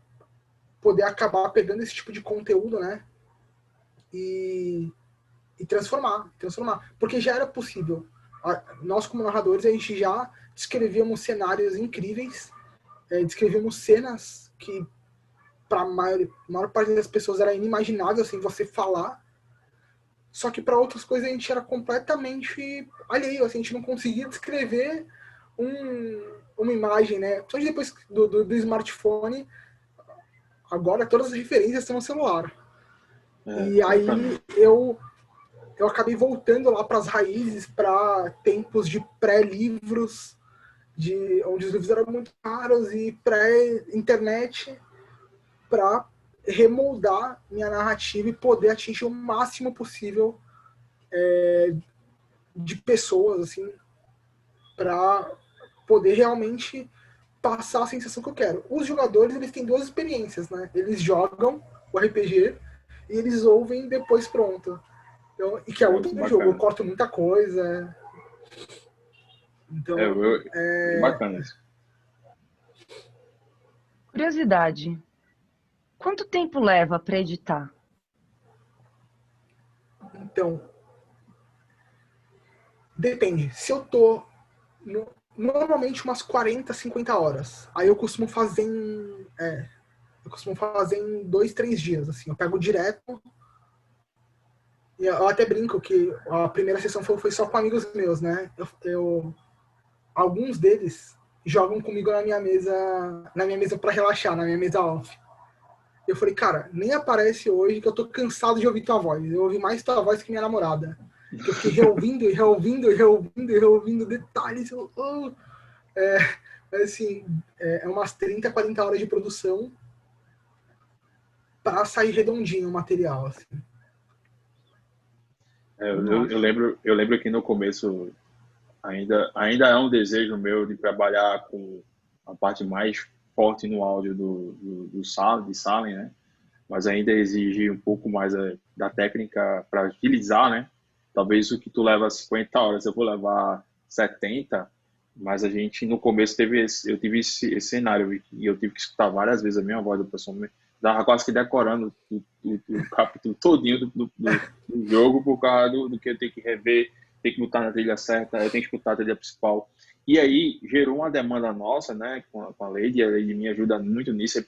poder acabar pegando esse tipo de conteúdo, né? E transformar. Porque já era possível. Nós, como narradores, a gente já descrevíamos cenários incríveis, descrevíamos cenas que para a maior parte das pessoas era inimaginável assim, você falar. Só que para outras coisas a gente era completamente alheio, assim, a gente não conseguia descrever uma imagem, né? Só depois do smartphone, agora todas as referências estão no celular. E aí eu acabei voltando lá para as raízes, para tempos de pré-livros, onde os livros eram muito caros e pré-internet, para remoldar minha narrativa e poder atingir o máximo possível de pessoas, assim, para poder realmente passar a sensação que eu quero. Os jogadores, eles têm duas experiências, né? Eles jogam o RPG e eles ouvem depois pronto. Então, e que é outro jogo, eu corto muita coisa. Então, bacana isso. Curiosidade, quanto tempo leva para editar? Então, depende. Se eu tô normalmente umas 40, 50 horas. Aí eu costumo fazer em 2, 3 dias, assim. Eu pego direto. E eu até brinco que a primeira sessão foi só com amigos meus, né? Alguns deles jogam comigo na minha mesa para relaxar, na minha mesa off. Eu falei, cara, nem aparece hoje que eu tô cansado de ouvir tua voz. Eu ouvi mais tua voz que minha namorada. Que eu fiquei reouvindo e reouvindo e reouvindo e reouvindo detalhes. Assim, umas 30, 40 horas de produção para sair redondinho o material, assim. Eu lembro que no começo ainda é um desejo meu de trabalhar com a parte mais forte no áudio de Salem, né? Mas ainda exige um pouco mais da técnica para utilizar, né? Talvez o que tu leva 50 horas, eu vou levar 70, mas a gente no começo eu tive esse cenário e eu tive que escutar várias vezes a minha voz do pessoal, dava quase que decorando o capítulo todinho do jogo por causa do que eu tenho que rever, tenho que botar na trilha certa, eu tenho que escutar a trilha principal. E aí gerou uma demanda nossa, né, com a Lady me ajuda muito nisso,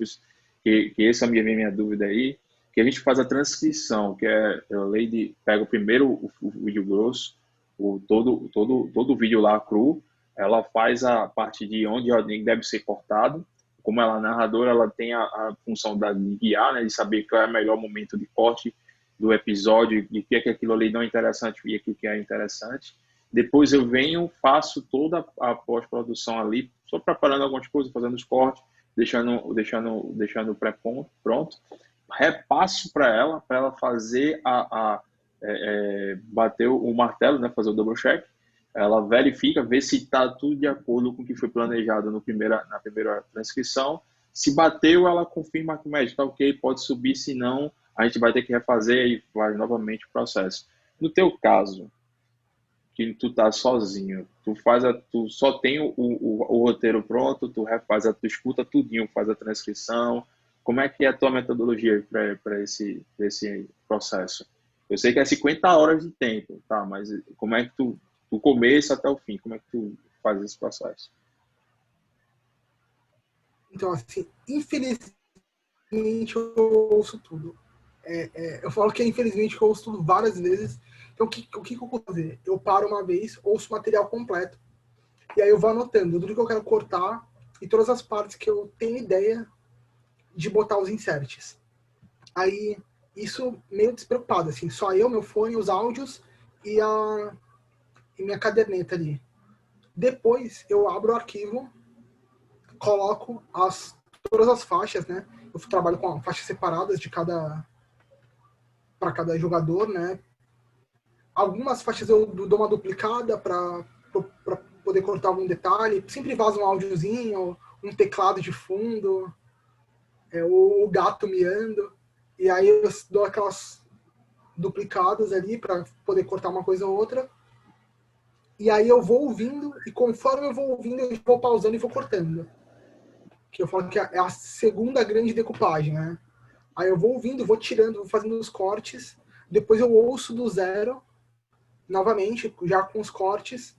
que essa é a minha dúvida aí, que a gente faz a transcrição, que a Lady pega primeiro o vídeo grosso, todo o vídeo lá cru, ela faz a parte de onde deve ser cortado, como ela é narradora, ela tem a função de guiar, né, de saber qual é o melhor momento de corte do episódio, de que aquilo ali não é interessante e o que é interessante. Depois eu venho, faço toda a pós-produção ali, só preparando algumas coisas, fazendo os cortes, deixando o pré-pronto, repasso para ela fazer bater o martelo, né, fazer o double check, ela verifica, vê se está tudo de acordo com o que foi planejado na primeira transcrição, se bateu, ela confirma que o médico está ok, pode subir, se não, a gente vai ter que refazer e vai novamente o processo. No teu caso, que tu tá sozinho, tu só tem o roteiro pronto, tu refaz, tu escuta tudinho, faz a transcrição. Como é que é a tua metodologia para esse processo? Eu sei que é 50 horas de tempo, tá? Mas como é que do começo até o fim, como é que tu faz esse processo? Então, assim, infelizmente eu ouço tudo. Eu falo que infelizmente eu ouço tudo várias vezes. Então, o que eu vou fazer? Eu paro uma vez, ouço o material completo, e aí eu vou anotando tudo que eu quero cortar e todas as partes que eu tenho ideia de botar os inserts. Aí, isso meio despreocupado, assim, só eu, meu fone, os áudios e minha caderneta ali. Depois, eu abro o arquivo, coloco todas as faixas, né? Eu trabalho com faixas separadas para cada jogador, né? Algumas faixas eu dou uma duplicada para poder cortar algum detalhe. Sempre vaza um áudiozinho, um teclado de fundo, o gato miando. E aí eu dou aquelas duplicadas ali para poder cortar uma coisa ou outra. E aí eu vou ouvindo, e conforme eu vou ouvindo, eu vou pausando e vou cortando. Que eu falo que é a segunda grande decupagem, né? Aí eu vou ouvindo, vou tirando, vou fazendo os cortes. Depois eu ouço do zero, novamente, já com os cortes.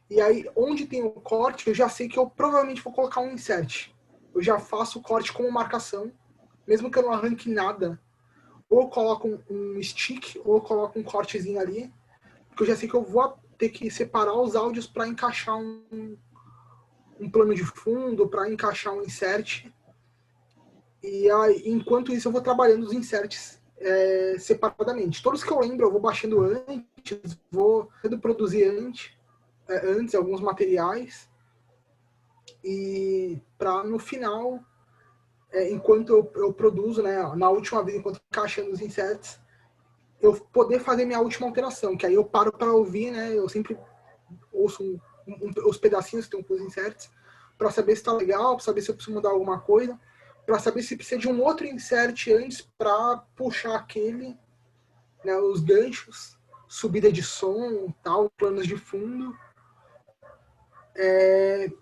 E aí, onde tem o corte, eu já sei que eu provavelmente vou colocar um insert. Eu já faço o corte como marcação, mesmo que eu não arranque nada. Ou eu coloco um stick, ou eu coloco um cortezinho ali, porque eu já sei que eu vou ter que separar os áudios para encaixar um plano de fundo, para encaixar um insert. E aí, enquanto isso, eu vou trabalhando os inserts separadamente. Todos que eu lembro, eu vou baixando antes, vou reproduzir antes alguns materiais. E para no final, enquanto eu produzo, né, na última vez, enquanto encaixando os inserts, eu poder fazer minha última alteração, que aí eu paro para ouvir, né, eu sempre ouço os pedacinhos que estão com os inserts, para saber se está legal, para saber se eu preciso mudar alguma coisa, para saber se precisa de um outro insert antes para puxar aquele, né, os ganchos, subida de som, tal, planos de fundo.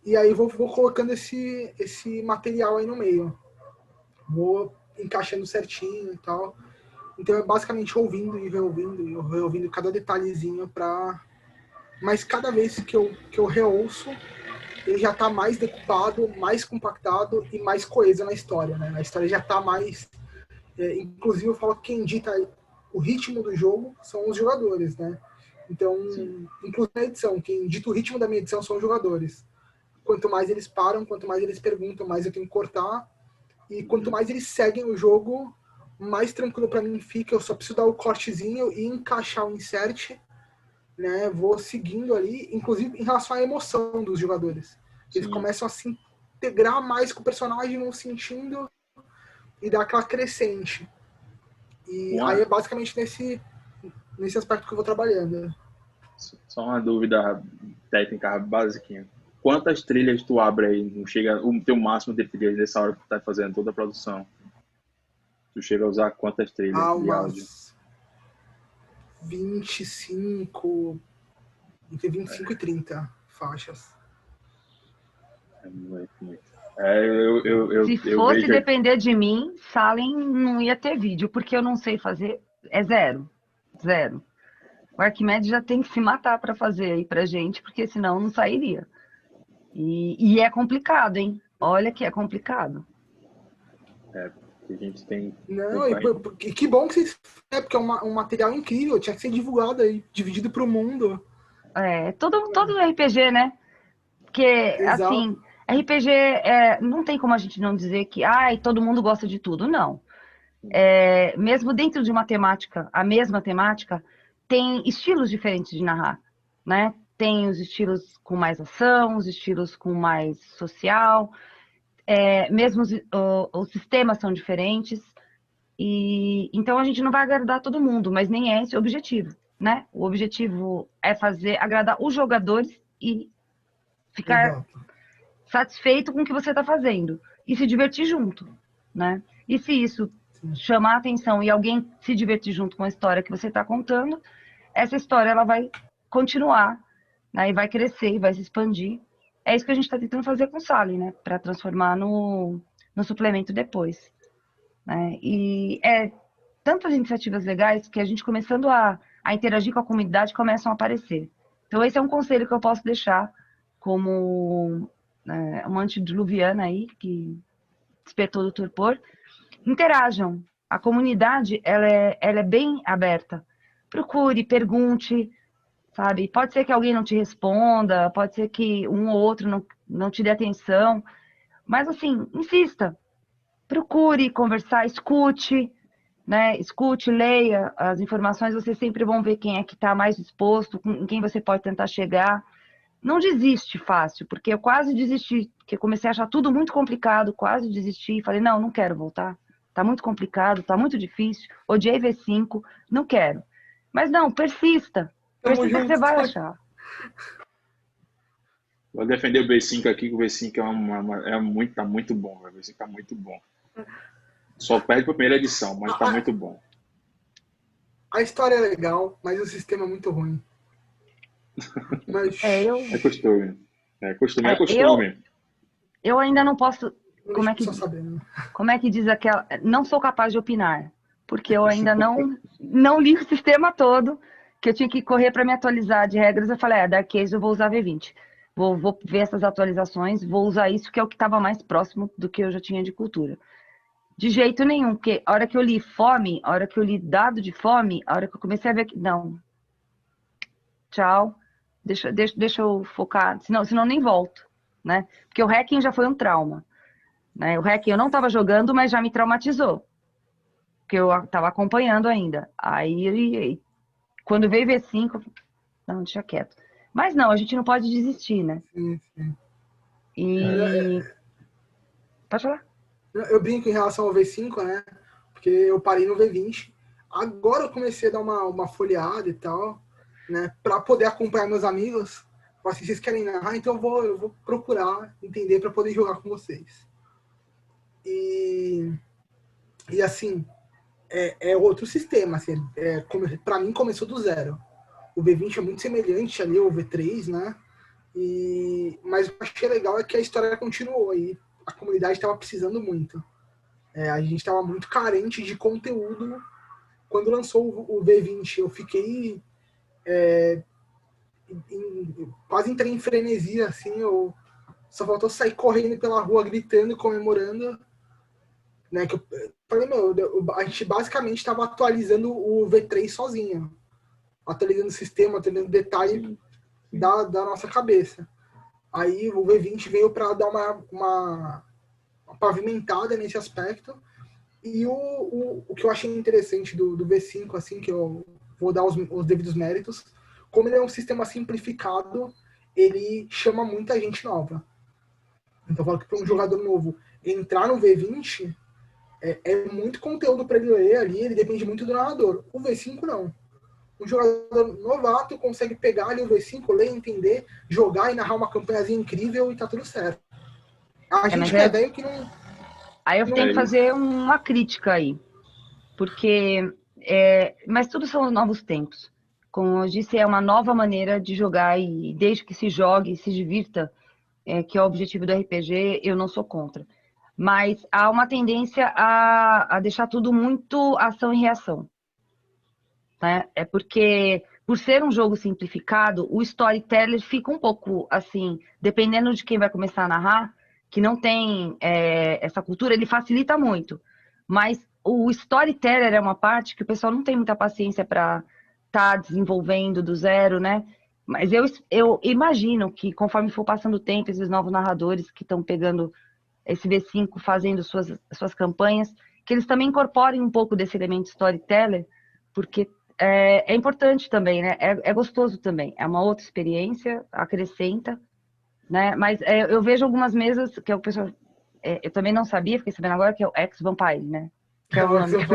E aí vou colocando esse material aí no meio. vou encaixando certinho e tal. Então é basicamente ouvindo e reouvindo cada detalhezinho Mas cada vez que eu reouço, ele já tá mais decupado, mais compactado e mais coeso na história, né? A história já tá mais... inclusive eu falo que quem dita o ritmo do jogo são os jogadores, né? Então, inclusive na edição, quem dita o ritmo da minha edição são os jogadores. Quanto mais eles param, quanto mais eles perguntam, mais eu tenho que cortar. E quanto mais eles seguem o jogo, mais tranquilo para mim fica. Eu só preciso dar o cortezinho e encaixar o insert, né? Vou seguindo ali, inclusive em relação à emoção dos jogadores. Eles começam a se integrar mais com o personagem, vão sentindo e dar aquela crescente. E aí é basicamente nesse aspecto que eu vou trabalhando. Só uma dúvida técnica basiquinha. Quantas trilhas tu abre aí? Não chega o teu máximo de trilhas nessa hora que tu tá fazendo toda a produção? Tu chega a usar quantas trilhas de áudio? 25, entre 25 e 30 faixas. É muito. Se fosse depender de mim, Salem não ia ter vídeo, porque eu não sei fazer. É zero. Zero. O Arquimedes já tem que se matar para fazer aí pra gente, porque senão não sairia. E é complicado, hein? Olha que é complicado. Que a gente tem... Não, e que bom que vocês... porque é um material incrível, tinha que ser divulgado aí, dividido pro mundo. Todo RPG, né? Porque, Exato. assim, RPG, não tem como a gente não dizer que todo mundo gosta de tudo, não. Mesmo dentro de uma temática, a mesma temática, tem estilos diferentes de narrar, né? Tem os estilos com mais ação, os estilos com mais social, mesmo os sistemas são diferentes, e então a gente não vai agradar todo mundo, mas nem é esse o objetivo, né? O objetivo é agradar os jogadores e ficar satisfeito com o que você está fazendo e se divertir junto, né? E se isso chamar a atenção e alguém se divertir junto com a história que você está contando, essa história ela vai continuar, né? E vai crescer, e vai se expandir. É isso que a gente está tentando fazer com o Salem, né? Para transformar no suplemento depois, né? E tantas iniciativas legais que a gente começando a interagir com a comunidade começam a aparecer. Então esse é um conselho que eu posso deixar como uma antediluviana aí que despertou do torpor. Interajam. A comunidade ela é bem aberta. Procure, pergunte, sabe? Pode ser que alguém não te responda, pode ser que um ou outro não te dê atenção, mas assim, insista. Procure conversar, escute, né? Escute, leia as informações, vocês sempre vão ver quem é que está mais disposto, em quem você pode tentar chegar. Não desiste fácil, porque eu quase desisti, porque eu comecei a achar tudo muito complicado, quase desisti, falei, não quero voltar, tá muito complicado, tá muito difícil, odiei V5, não quero. Mas não, persista que você vai achar. Vou defender o V5 aqui, que o V5 tá muito bom, o V5 tá muito bom. Só perde pra primeira edição, mas tá muito bom. A história é legal, mas o sistema é muito ruim. Mas... É costume. É costume. Eu ainda não posso... Como é que diz aquela... Não sou capaz de opinar, porque eu ainda não li o sistema todo, que eu tinha que correr para me atualizar de regras. Eu falei, Dark Age eu vou usar V20. Vou ver essas atualizações, vou usar isso, que é o que estava mais próximo do que eu já tinha de cultura. De jeito nenhum, porque a hora que eu li fome, a hora que eu li dado de fome, a hora que eu comecei a ver que... Não. Tchau. Deixa eu focar, senão nem volto, né? Porque o hacking já foi um trauma, né? O hacking eu não estava jogando, mas já me traumatizou, porque eu estava acompanhando ainda. Aí, quando veio V5, não, deixa quieto. Mas não, a gente não pode desistir, né? Sim. Pode falar. Eu brinco em relação ao V5, né? Porque eu parei no V20. Agora eu comecei a dar uma folheada e tal, né? Para poder acompanhar meus amigos. Assim, vocês querem narrar, então eu vou procurar entender para poder jogar com vocês. E assim, é outro sistema. Assim, para mim começou do zero. O V20 é muito semelhante ali ao V3, né? Mas o que eu achei legal é que a história continuou aí. A comunidade estava precisando muito. A gente estava muito carente de conteúdo. Quando lançou o V20, eu fiquei quase entrei em frenesia, assim, eu só faltou sair correndo pela rua, gritando e comemorando, né, que eu falei, a gente basicamente estava atualizando o V3 sozinho, atualizando o sistema, atualizando detalhe Sim, sim. da nossa cabeça. Aí o V20 veio para dar uma pavimentada nesse aspecto, e o que eu achei interessante do V5, assim, que eu vou dar os devidos méritos, como ele é um sistema simplificado, ele chama muita gente nova. Então, eu falo que para um jogador novo entrar no V20 é muito conteúdo para ele ler ali, ele depende muito do narrador. O V5 não. Um jogador novato consegue pegar ali o V5, ler, entender, jogar e narrar uma campanhazinha incrível e tá tudo certo. A gente Mas que é velho que não. aí eu não tenho que É, fazer uma crítica aí, porque mas tudo são novos tempos. Como eu disse, é uma nova maneira de jogar e desde que se jogue, se divirta, que é o objetivo do RPG, eu não sou contra. Mas há uma tendência a deixar tudo muito ação e reação, né? É porque, por ser um jogo simplificado, o storyteller fica um pouco assim, dependendo de quem vai começar a narrar, que não tem essa cultura, ele facilita muito. Mas o storyteller é uma parte que o pessoal não tem muita paciência para estar desenvolvendo do zero, né? Mas eu imagino que conforme for passando o tempo, esses novos narradores que estão pegando esse V5, fazendo suas campanhas, que eles também incorporem um pouco desse elemento storyteller, porque é importante também, né? É gostoso também. É uma outra experiência, acrescenta, né? Mas eu vejo algumas mesas que o pessoal. Eu também não sabia, fiquei sabendo agora, que é o Ex-Vampire, né? Que é o nome que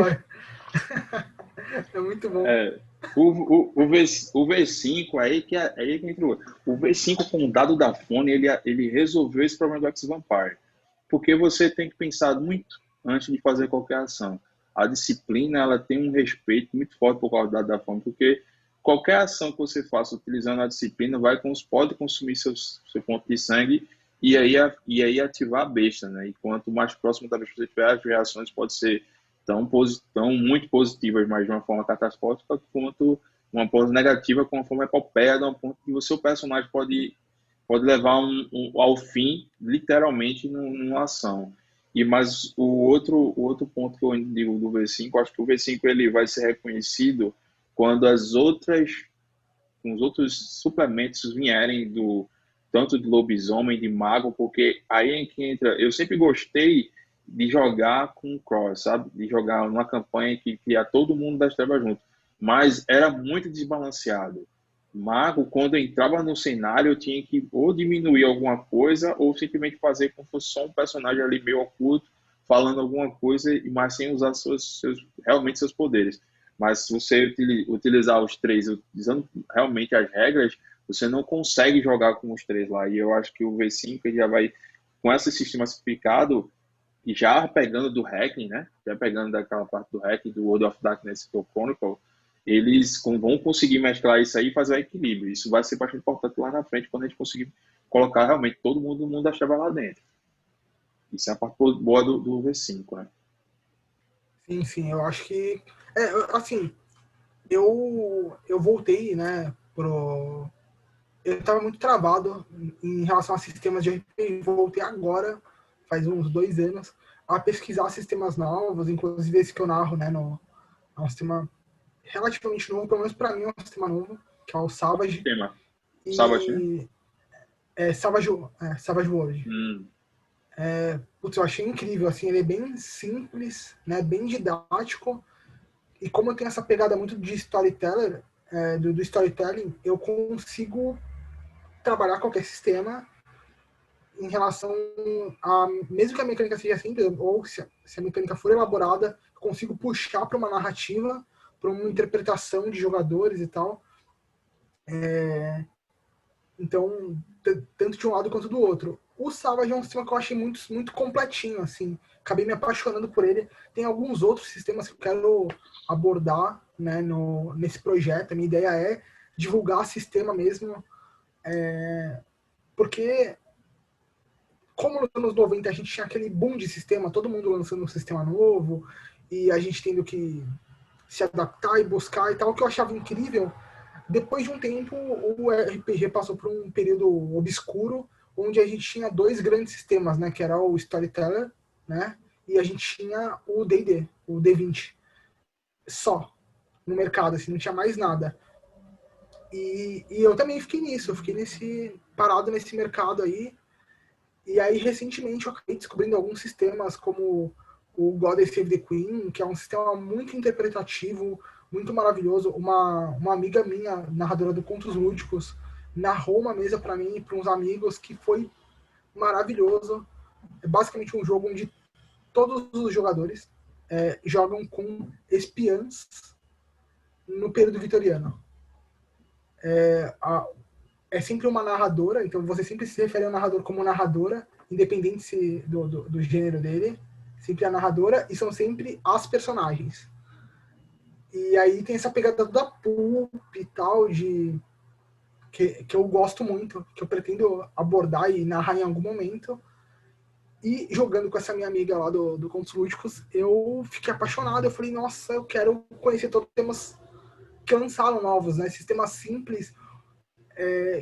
É muito bom. é, o V5 aí que entrou. O V5 com o dado da Fone, ele resolveu esse problema do X-Vampire. Porque você tem que pensar muito antes de fazer qualquer ação. A disciplina, ela tem um respeito muito forte por causa do dado da Fone, porque qualquer ação que você faça utilizando a disciplina pode consumir seu ponto de sangue e aí ativar a besta, né? E quanto mais próximo da besta você tiver, as reações podem ser tão muito positivas, mas de uma forma catastrófica, quanto uma forma negativa, com uma forma epopeia, de um ponto que o seu personagem pode levar ao fim, literalmente, numa ação. Mas o outro ponto que eu digo do V5, acho que o V5 ele vai ser reconhecido quando os outros suplementos vierem tanto de lobisomem, de mago, porque aí é que entra. Eu sempre gostei de jogar com o Cross, sabe? De jogar uma campanha que ia todo mundo das trevas junto. Mas era muito desbalanceado. Mago, quando eu entrava no cenário, eu tinha que ou diminuir alguma coisa ou simplesmente fazer como se fosse só um personagem ali meio oculto, falando alguma coisa, mas sem usar realmente seus poderes. Mas se você utilizar os três, utilizando realmente as regras, você não consegue jogar com os três lá. E eu acho que o V5 já vai, com esse sistema simplificado, e já pegando do hacking, né? Já pegando daquela parte do hacking do World of Darkness que é o Chronicle, eles vão conseguir mesclar isso aí e fazer o equilíbrio. Isso vai ser bastante importante lá na frente, quando a gente conseguir colocar realmente todo mundo no mundo das trevas lá dentro. Isso é a parte boa do V5, né? Sim, sim, eu acho que. Assim, eu voltei, né, eu estava muito travado em relação a sistemas de RPG, voltei agora, faz uns 2 anos, a pesquisar sistemas novos, inclusive esse que eu narro, né, é um sistema relativamente novo, pelo menos para mim é um sistema novo, que é o Savage, Tema. Savage, né? e Savage World. Hum. Putz, eu achei incrível, assim, ele é bem simples, né, bem didático, e como eu tenho essa pegada muito de storyteller, do storytelling, eu consigo trabalhar qualquer sistema em relação a, mesmo que a mecânica seja simples, ou se a mecânica for elaborada, eu consigo puxar para uma narrativa, para uma interpretação de jogadores e tal. Então, tanto de um lado quanto do outro. O Savage é um sistema que eu achei muito, muito completinho, assim. Acabei me apaixonando por ele. Tem alguns outros sistemas que eu quero abordar, né, nesse projeto. A minha ideia é divulgar sistema mesmo, porque como nos anos 90 a gente tinha aquele boom de sistema, todo mundo lançando um sistema novo, e a gente tendo que se adaptar e buscar e tal, o que eu achava incrível, depois de um tempo o RPG passou por um período obscuro, onde a gente tinha dois grandes sistemas, né, que era o Storyteller, né, e a gente tinha o D&D, o D20, só no mercado, assim, não tinha mais nada. E eu também fiquei nisso, eu fiquei parado nesse mercado aí. E aí, recentemente, eu acabei descobrindo alguns sistemas, como o God Save the Queen, que é um sistema muito interpretativo, muito maravilhoso. Uma amiga minha, narradora do Contos Lúdicos, narrou uma mesa para mim e para uns amigos que foi maravilhoso. É basicamente um jogo onde todos os jogadores jogam com espiãs no período vitoriano. É sempre uma narradora, então você sempre se refere ao narrador como narradora, independente do gênero dele, sempre a narradora, e são sempre as personagens. E aí tem essa pegada da pulp e tal, que eu gosto muito, que eu pretendo abordar e narrar em algum momento. E jogando com essa minha amiga lá do Contos Lúdicos, eu fiquei apaixonado, eu falei, nossa, eu quero conhecer todos os temas que lançaram novos, né? Sistemas simples,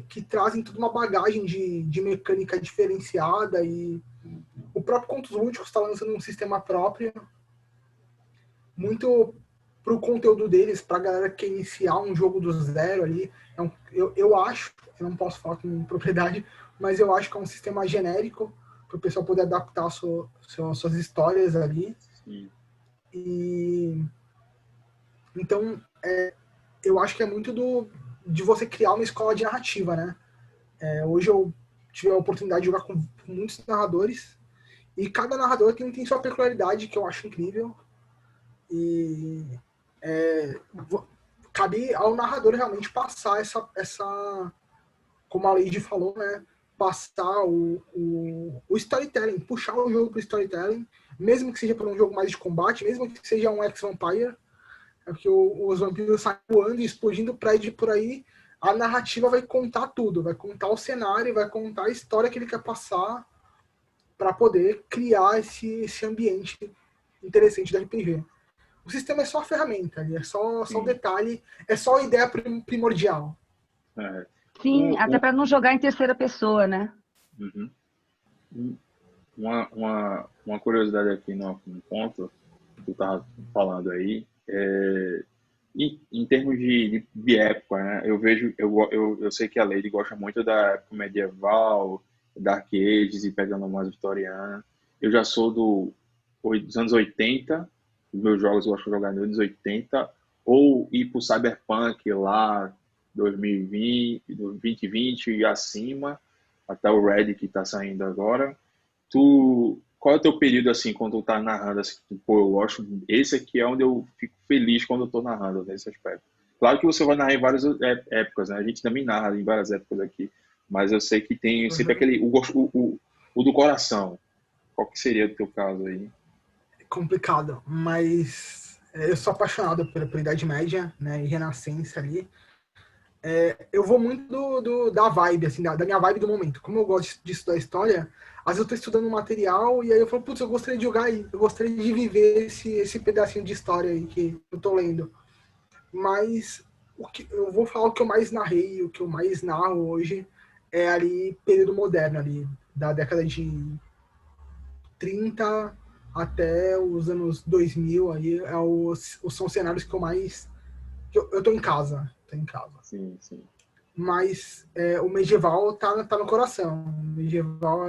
que trazem toda uma bagagem de mecânica diferenciada, e o próprio Contos Lúdicos está lançando um sistema próprio, muito pro conteúdo deles, pra galera que quer iniciar um jogo do zero ali. Eu acho, eu não posso falar com propriedade, mas eu acho que é um sistema genérico para o pessoal poder adaptar suas histórias ali. Sim. E então, eu acho que é muito de você criar uma escola de narrativa, né? Hoje eu tive a oportunidade de jogar com muitos narradores, e cada narrador tem sua peculiaridade, que eu acho incrível. E cabe ao narrador realmente passar essa como a Lady falou, né? Passar o storytelling, puxar o jogo para o storytelling, mesmo que seja para um jogo mais de combate, mesmo que seja um ex-vampire, porque os vampiros saem voando e explodindo prédio por aí, a narrativa vai contar tudo, vai contar o cenário, vai contar a história que ele quer passar para poder criar esse ambiente interessante do RPG. O sistema é só a ferramenta, é só o detalhe, é só a ideia primordial. Sim, até para não jogar em terceira pessoa, né? Uhum. Uma curiosidade aqui no ponto que tu estava falando aí, em termos de época, né? Eu sei que a Lady gosta muito da época medieval, Dark Ages e pegando mais vitoriana. Eu já sou dos anos 80, os meus jogos eu gosto de jogar nos anos 80, ou ir pro Cyberpunk lá, 2020, 2020 e acima, até o Red que está saindo agora. Qual é o teu período, assim, quando tu tá narrando, assim, pô, eu gosto, esse aqui é onde eu fico feliz quando eu tô narrando, nesse aspecto. Claro que você vai narrar em várias épocas, né? A gente também narra em várias épocas aqui, mas eu sei que tem sempre aquele, o do coração. Qual que seria o teu caso aí? É complicado, mas eu sou apaixonado por Idade Média, né, e Renascença ali. Eu vou muito da vibe, assim, da minha vibe do momento. Como eu gosto de estudar história, às vezes eu tô estudando um material e aí eu falo, putz, eu gostaria de jogar aí, eu gostaria de viver esse pedacinho de história aí que eu tô lendo. Mas eu vou falar o que eu mais narrei, o que eu mais narro hoje é ali período moderno, ali, da década de 30 até os anos 2000, aí são cenários que eu mais... Eu tô em casa, Sim, sim. Mas o medieval tá no coração. O medieval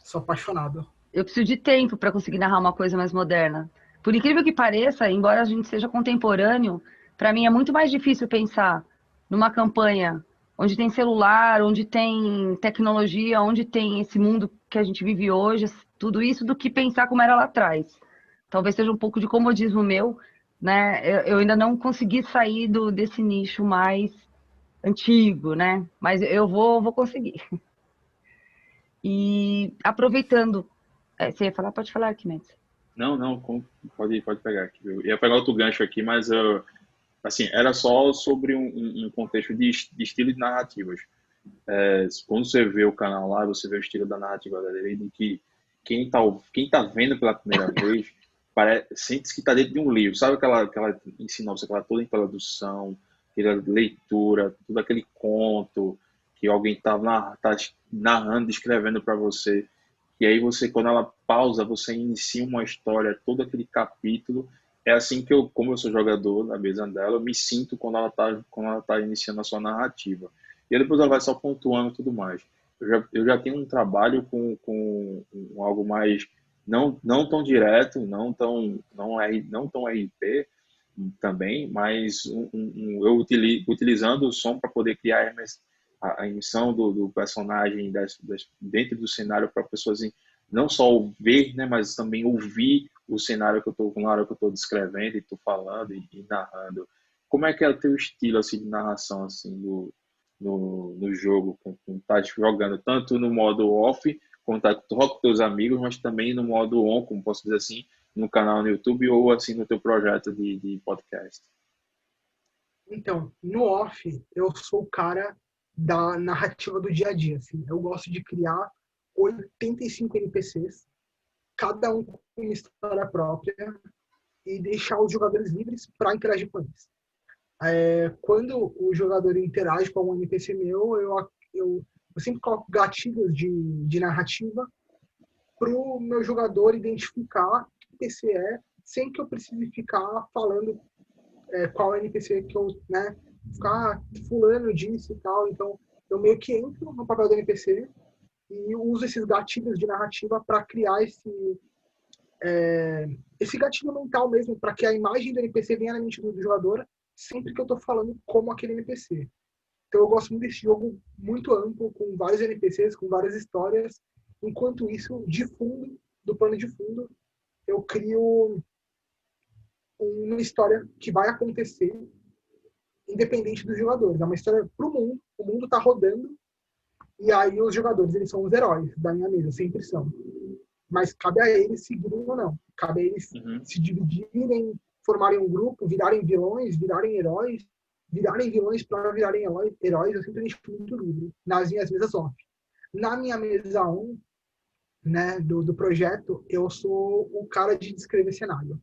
sou apaixonado. Eu preciso de tempo para conseguir narrar uma coisa mais moderna. Por incrível que pareça, embora a gente seja contemporâneo, para mim é muito mais difícil pensar numa campanha onde tem celular, onde tem tecnologia, onde tem esse mundo que a gente vive hoje, tudo isso, do que pensar como era lá atrás. Talvez seja um pouco de comodismo meu, né? Eu ainda não consegui sair desse nicho mais antigo, né? Mas eu vou conseguir. E aproveitando, você ia falar? Pode falar, Arquimedes. Não, pode pegar aqui. Eu ia pegar outro gancho aqui, mas assim, era só sobre um contexto de estilo de narrativas. quando você vê o canal lá, você vê o estilo da narrativa dele, de que quem tá vendo pela primeira vez, sente que está dentro de um livro. Sabe aquela sinopse, aquela toda introdução, aquela leitura, todo aquele conto que alguém tá narrando, descrevendo para você. E aí você, quando ela pausa, você inicia uma história, todo aquele capítulo. É assim que eu, como eu sou jogador na mesa dela, eu me sinto quando ela tá iniciando a sua narrativa. E aí depois ela vai só pontuando tudo mais. Eu já tenho um trabalho com algo mais não tão direto, não tão RP também, mas eu utilizando o som para poder criar a emissão do personagem dentro do cenário para pessoas não só ver, né, mas também ouvir o cenário que eu estou na hora que eu estou descrevendo e estou falando e narrando. Como é que é o teu estilo assim de narração assim no jogo, com tá jogando tanto no modo off, quando tá com teus amigos, mas também no modo on, como posso dizer assim, no canal no YouTube ou assim no teu projeto de podcast? Então, no off, eu sou o cara da narrativa do dia a dia. Assim. Eu gosto de criar 85 NPCs, cada um com uma história própria, e deixar os jogadores livres para interagir com eles. Quando o jogador interage com algum NPC meu, eu sempre coloco gatilhos de narrativa para o meu jogador identificar que NPC é, sem que eu precise ficar falando qual NPC que eu, né, ficar fulano disse e tal. Então, eu meio que entro no papel do NPC e uso esses gatilhos de narrativa para criar esse gatilho mental mesmo, para que a imagem do NPC venha na mente do jogador sempre que eu estou falando como aquele NPC. Então eu gosto muito desse jogo muito amplo, com vários NPCs, com várias histórias. Enquanto isso, de fundo, do plano de fundo, eu crio uma história que vai acontecer independente dos jogadores. É uma história para o mundo está rodando, e aí os jogadores eles são os heróis da minha mesa, sempre são. Mas cabe a eles seguirem ou não. Cabe a eles se dividirem, formarem um grupo, virarem vilões, virarem heróis, virarem vilões para virarem heróis. Eu sempre deixo muito livre nas minhas mesas off. Na minha mesa 1, né, do projeto, eu sou o cara de descrever cenário.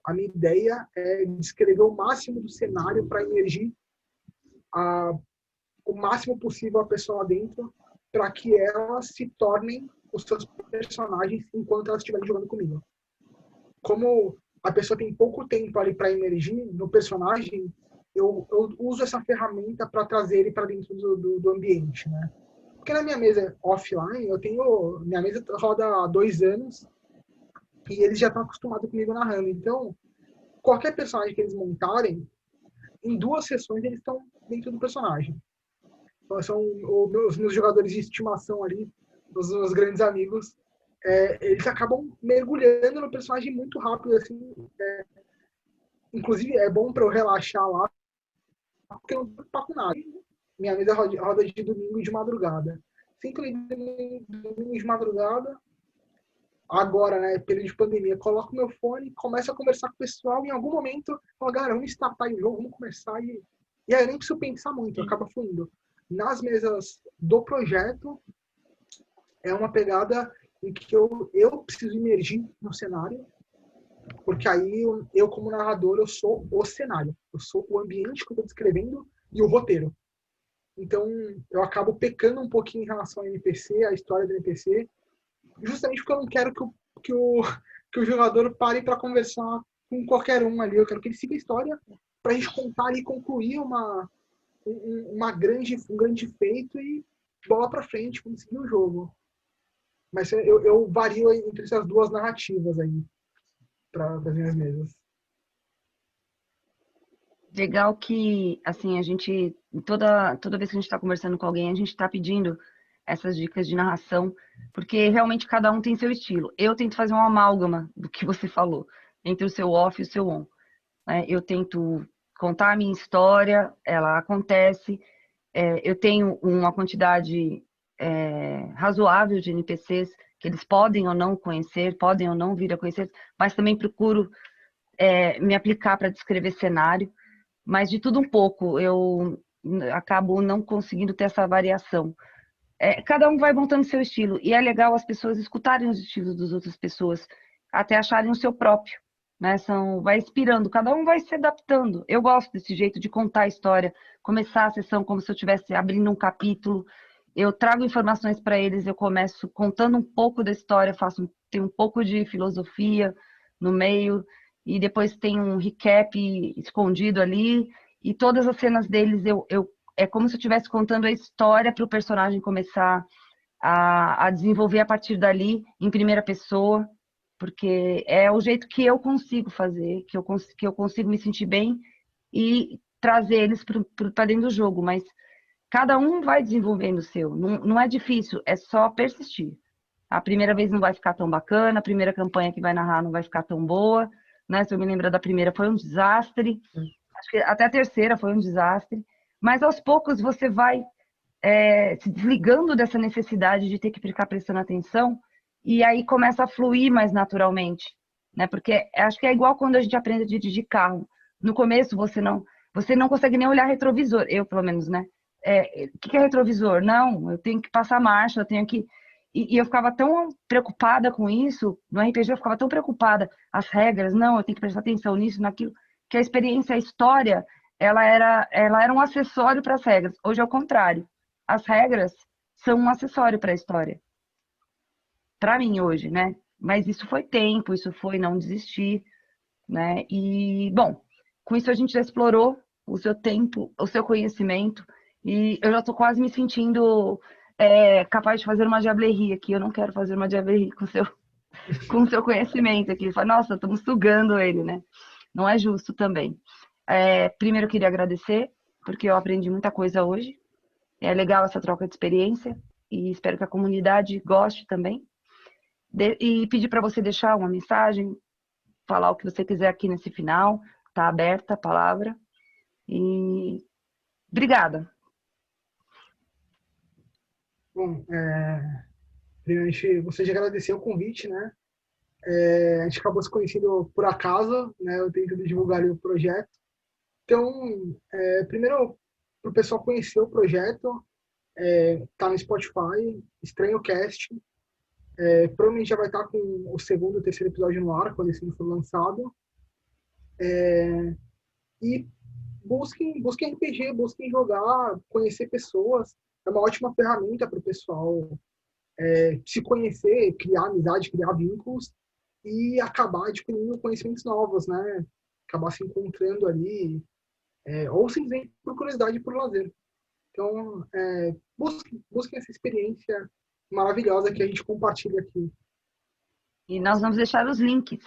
A minha ideia é descrever o máximo do cenário para emergir o máximo possível a pessoa lá dentro, para que elas se tornem os seus personagens enquanto elas estiverem jogando comigo. Como a pessoa tem pouco tempo ali para emergir no personagem, eu uso essa ferramenta para trazer ele para dentro do ambiente, né? Porque na minha mesa offline, minha mesa roda há 2 anos e eles já estão acostumados comigo narrando. Então, qualquer personagem que eles montarem, em 2 sessões eles estão dentro do personagem. Então, são os meus jogadores de estimação ali, os meus grandes amigos, eles acabam mergulhando no personagem muito rápido, assim. Inclusive, é bom para eu relaxar lá, porque eu não tô com nada. Minha mesa roda de domingo e de madrugada. Sempre domingo de madrugada, agora, né, período de pandemia, coloco meu fone, começo a conversar com o pessoal, e em algum momento, falo, galera, vamos startar o jogo, vamos começar, e aí eu nem preciso pensar muito, acaba fluindo. Nas mesas do projeto, é uma pegada em que eu preciso emergir no cenário, porque aí eu como narrador, eu sou o cenário, eu sou o ambiente que eu estou descrevendo e o roteiro. Então, eu acabo pecando um pouquinho em relação ao NPC, à história do NPC, justamente porque eu não quero que o jogador pare para conversar com qualquer um ali. Eu quero que ele siga a história para a gente contar e concluir um grande feito e bola para frente, conseguir o jogo. Mas eu vario entre essas 2 narrativas aí para as minhas mesas. Legal que, assim, a gente, toda vez que a gente está conversando com alguém, a gente está pedindo essas dicas de narração, porque realmente cada um tem seu estilo. Eu tento fazer uma amálgama do que você falou, entre o seu off e o seu on. Né? Eu tento contar a minha história, ela acontece, eu tenho uma quantidade razoável de NPCs que eles podem ou não conhecer, podem ou não vir a conhecer, mas também procuro me aplicar para descrever cenário. Mas de tudo um pouco, eu acabo não conseguindo ter essa variação. Cada um vai montando seu estilo, e é legal as pessoas escutarem os estilos das outras pessoas, até acharem o seu próprio, né? Vai inspirando, cada um vai se adaptando. Eu gosto desse jeito de contar a história, começar a sessão como se eu estivesse abrindo um capítulo, eu trago informações para eles, eu começo contando um pouco da história, tem um pouco de filosofia no meio, e depois tem um recap escondido ali, e todas as cenas deles é como se eu estivesse contando a história para o personagem começar a desenvolver a partir dali, em primeira pessoa, porque é o jeito que eu consigo fazer, que eu consigo me sentir bem e trazer eles para dentro do jogo, mas cada um vai desenvolvendo o seu, não é difícil, é só persistir. A primeira vez não vai ficar tão bacana, a primeira campanha que vai narrar não vai ficar tão boa, né? Se eu me lembro da primeira foi um desastre, acho que até a terceira foi um desastre, mas aos poucos você vai se desligando dessa necessidade de ter que ficar prestando atenção e aí começa a fluir mais naturalmente, né? Porque acho que é igual quando a gente aprende a dirigir carro. No começo você não consegue nem olhar retrovisor, eu pelo menos, né? O que é retrovisor? Não, eu tenho que passar marcha, eu tenho que... E eu ficava tão preocupada com isso, no RPG eu ficava tão preocupada, as regras, não, eu tenho que prestar atenção nisso, naquilo, que a experiência, a história, ela era um acessório para as regras. Hoje é o contrário. As regras são um acessório para a história. Para mim hoje, né? Mas isso foi tempo, isso foi não desistir, né? E, bom, com isso a gente já explorou o seu tempo, o seu conhecimento, e eu já estou quase me sentindo capaz de fazer uma diablerie aqui. Eu não quero fazer uma diablerie com o seu conhecimento aqui. Fala, nossa, estamos sugando ele, né? Não é justo também. Primeiro eu queria agradecer, porque eu aprendi muita coisa hoje. É legal essa troca de experiência e espero que a comunidade goste também. E pedir para você deixar uma mensagem, falar o que você quiser aqui nesse final. Está aberta a palavra. E obrigada. Bom, primeiramente, gostaria de agradecer o convite, né? A gente acabou se conhecendo por acaso, né? Eu tentando divulgar ali o projeto. Então, primeiro, para o pessoal conhecer o projeto, tá no Spotify, Estranho Cast. Provavelmente já vai estar com o segundo e terceiro episódio no ar, quando esse for lançado. E busquem RPG, busquem jogar, conhecer pessoas. É uma ótima ferramenta para o pessoal se conhecer, criar amizade, criar vínculos e acabar adquirindo conhecimentos novos, né? Acabar se encontrando ali, ou simplesmente por curiosidade e por lazer. Então, busquem essa experiência maravilhosa que a gente compartilha aqui. E nós vamos deixar os links.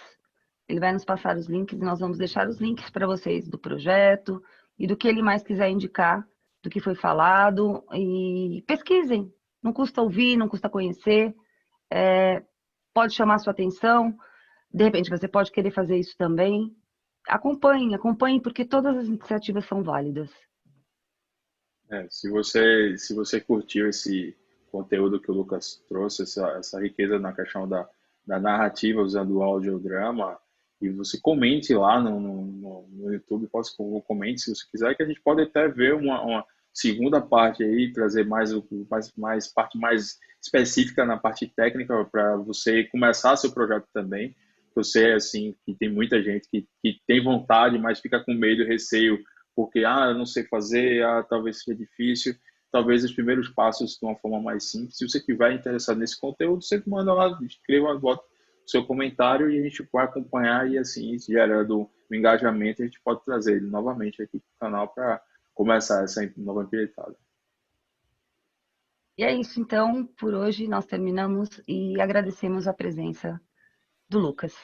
Ele vai nos passar os links e nós vamos deixar os links para vocês do projeto e do que ele mais quiser indicar, do que foi falado. E pesquisem. Não custa ouvir, não custa conhecer. Pode chamar sua atenção. De repente, você pode querer fazer isso também. Acompanhe, porque todas as iniciativas são válidas. Se você curtiu esse conteúdo que o Lucas trouxe, essa riqueza na questão da narrativa usando o audiodrama, e você comente lá no YouTube, comente se você quiser, que a gente pode até ver uma segunda parte aí, trazer mais parte mais específica na parte técnica para você começar seu projeto também. Eu sei, assim, que tem muita gente que tem vontade, mas fica com medo e receio, porque, eu não sei fazer, talvez seja difícil. Talvez os primeiros passos de uma forma mais simples. Se você estiver interessado nesse conteúdo, você manda lá, escreva, bota o seu comentário e a gente vai acompanhar e assim, gerando o engajamento, a gente pode trazer ele novamente aqui para o canal para começar essa nova empreitada. E é isso, então, por hoje nós terminamos e agradecemos a presença do Lucas.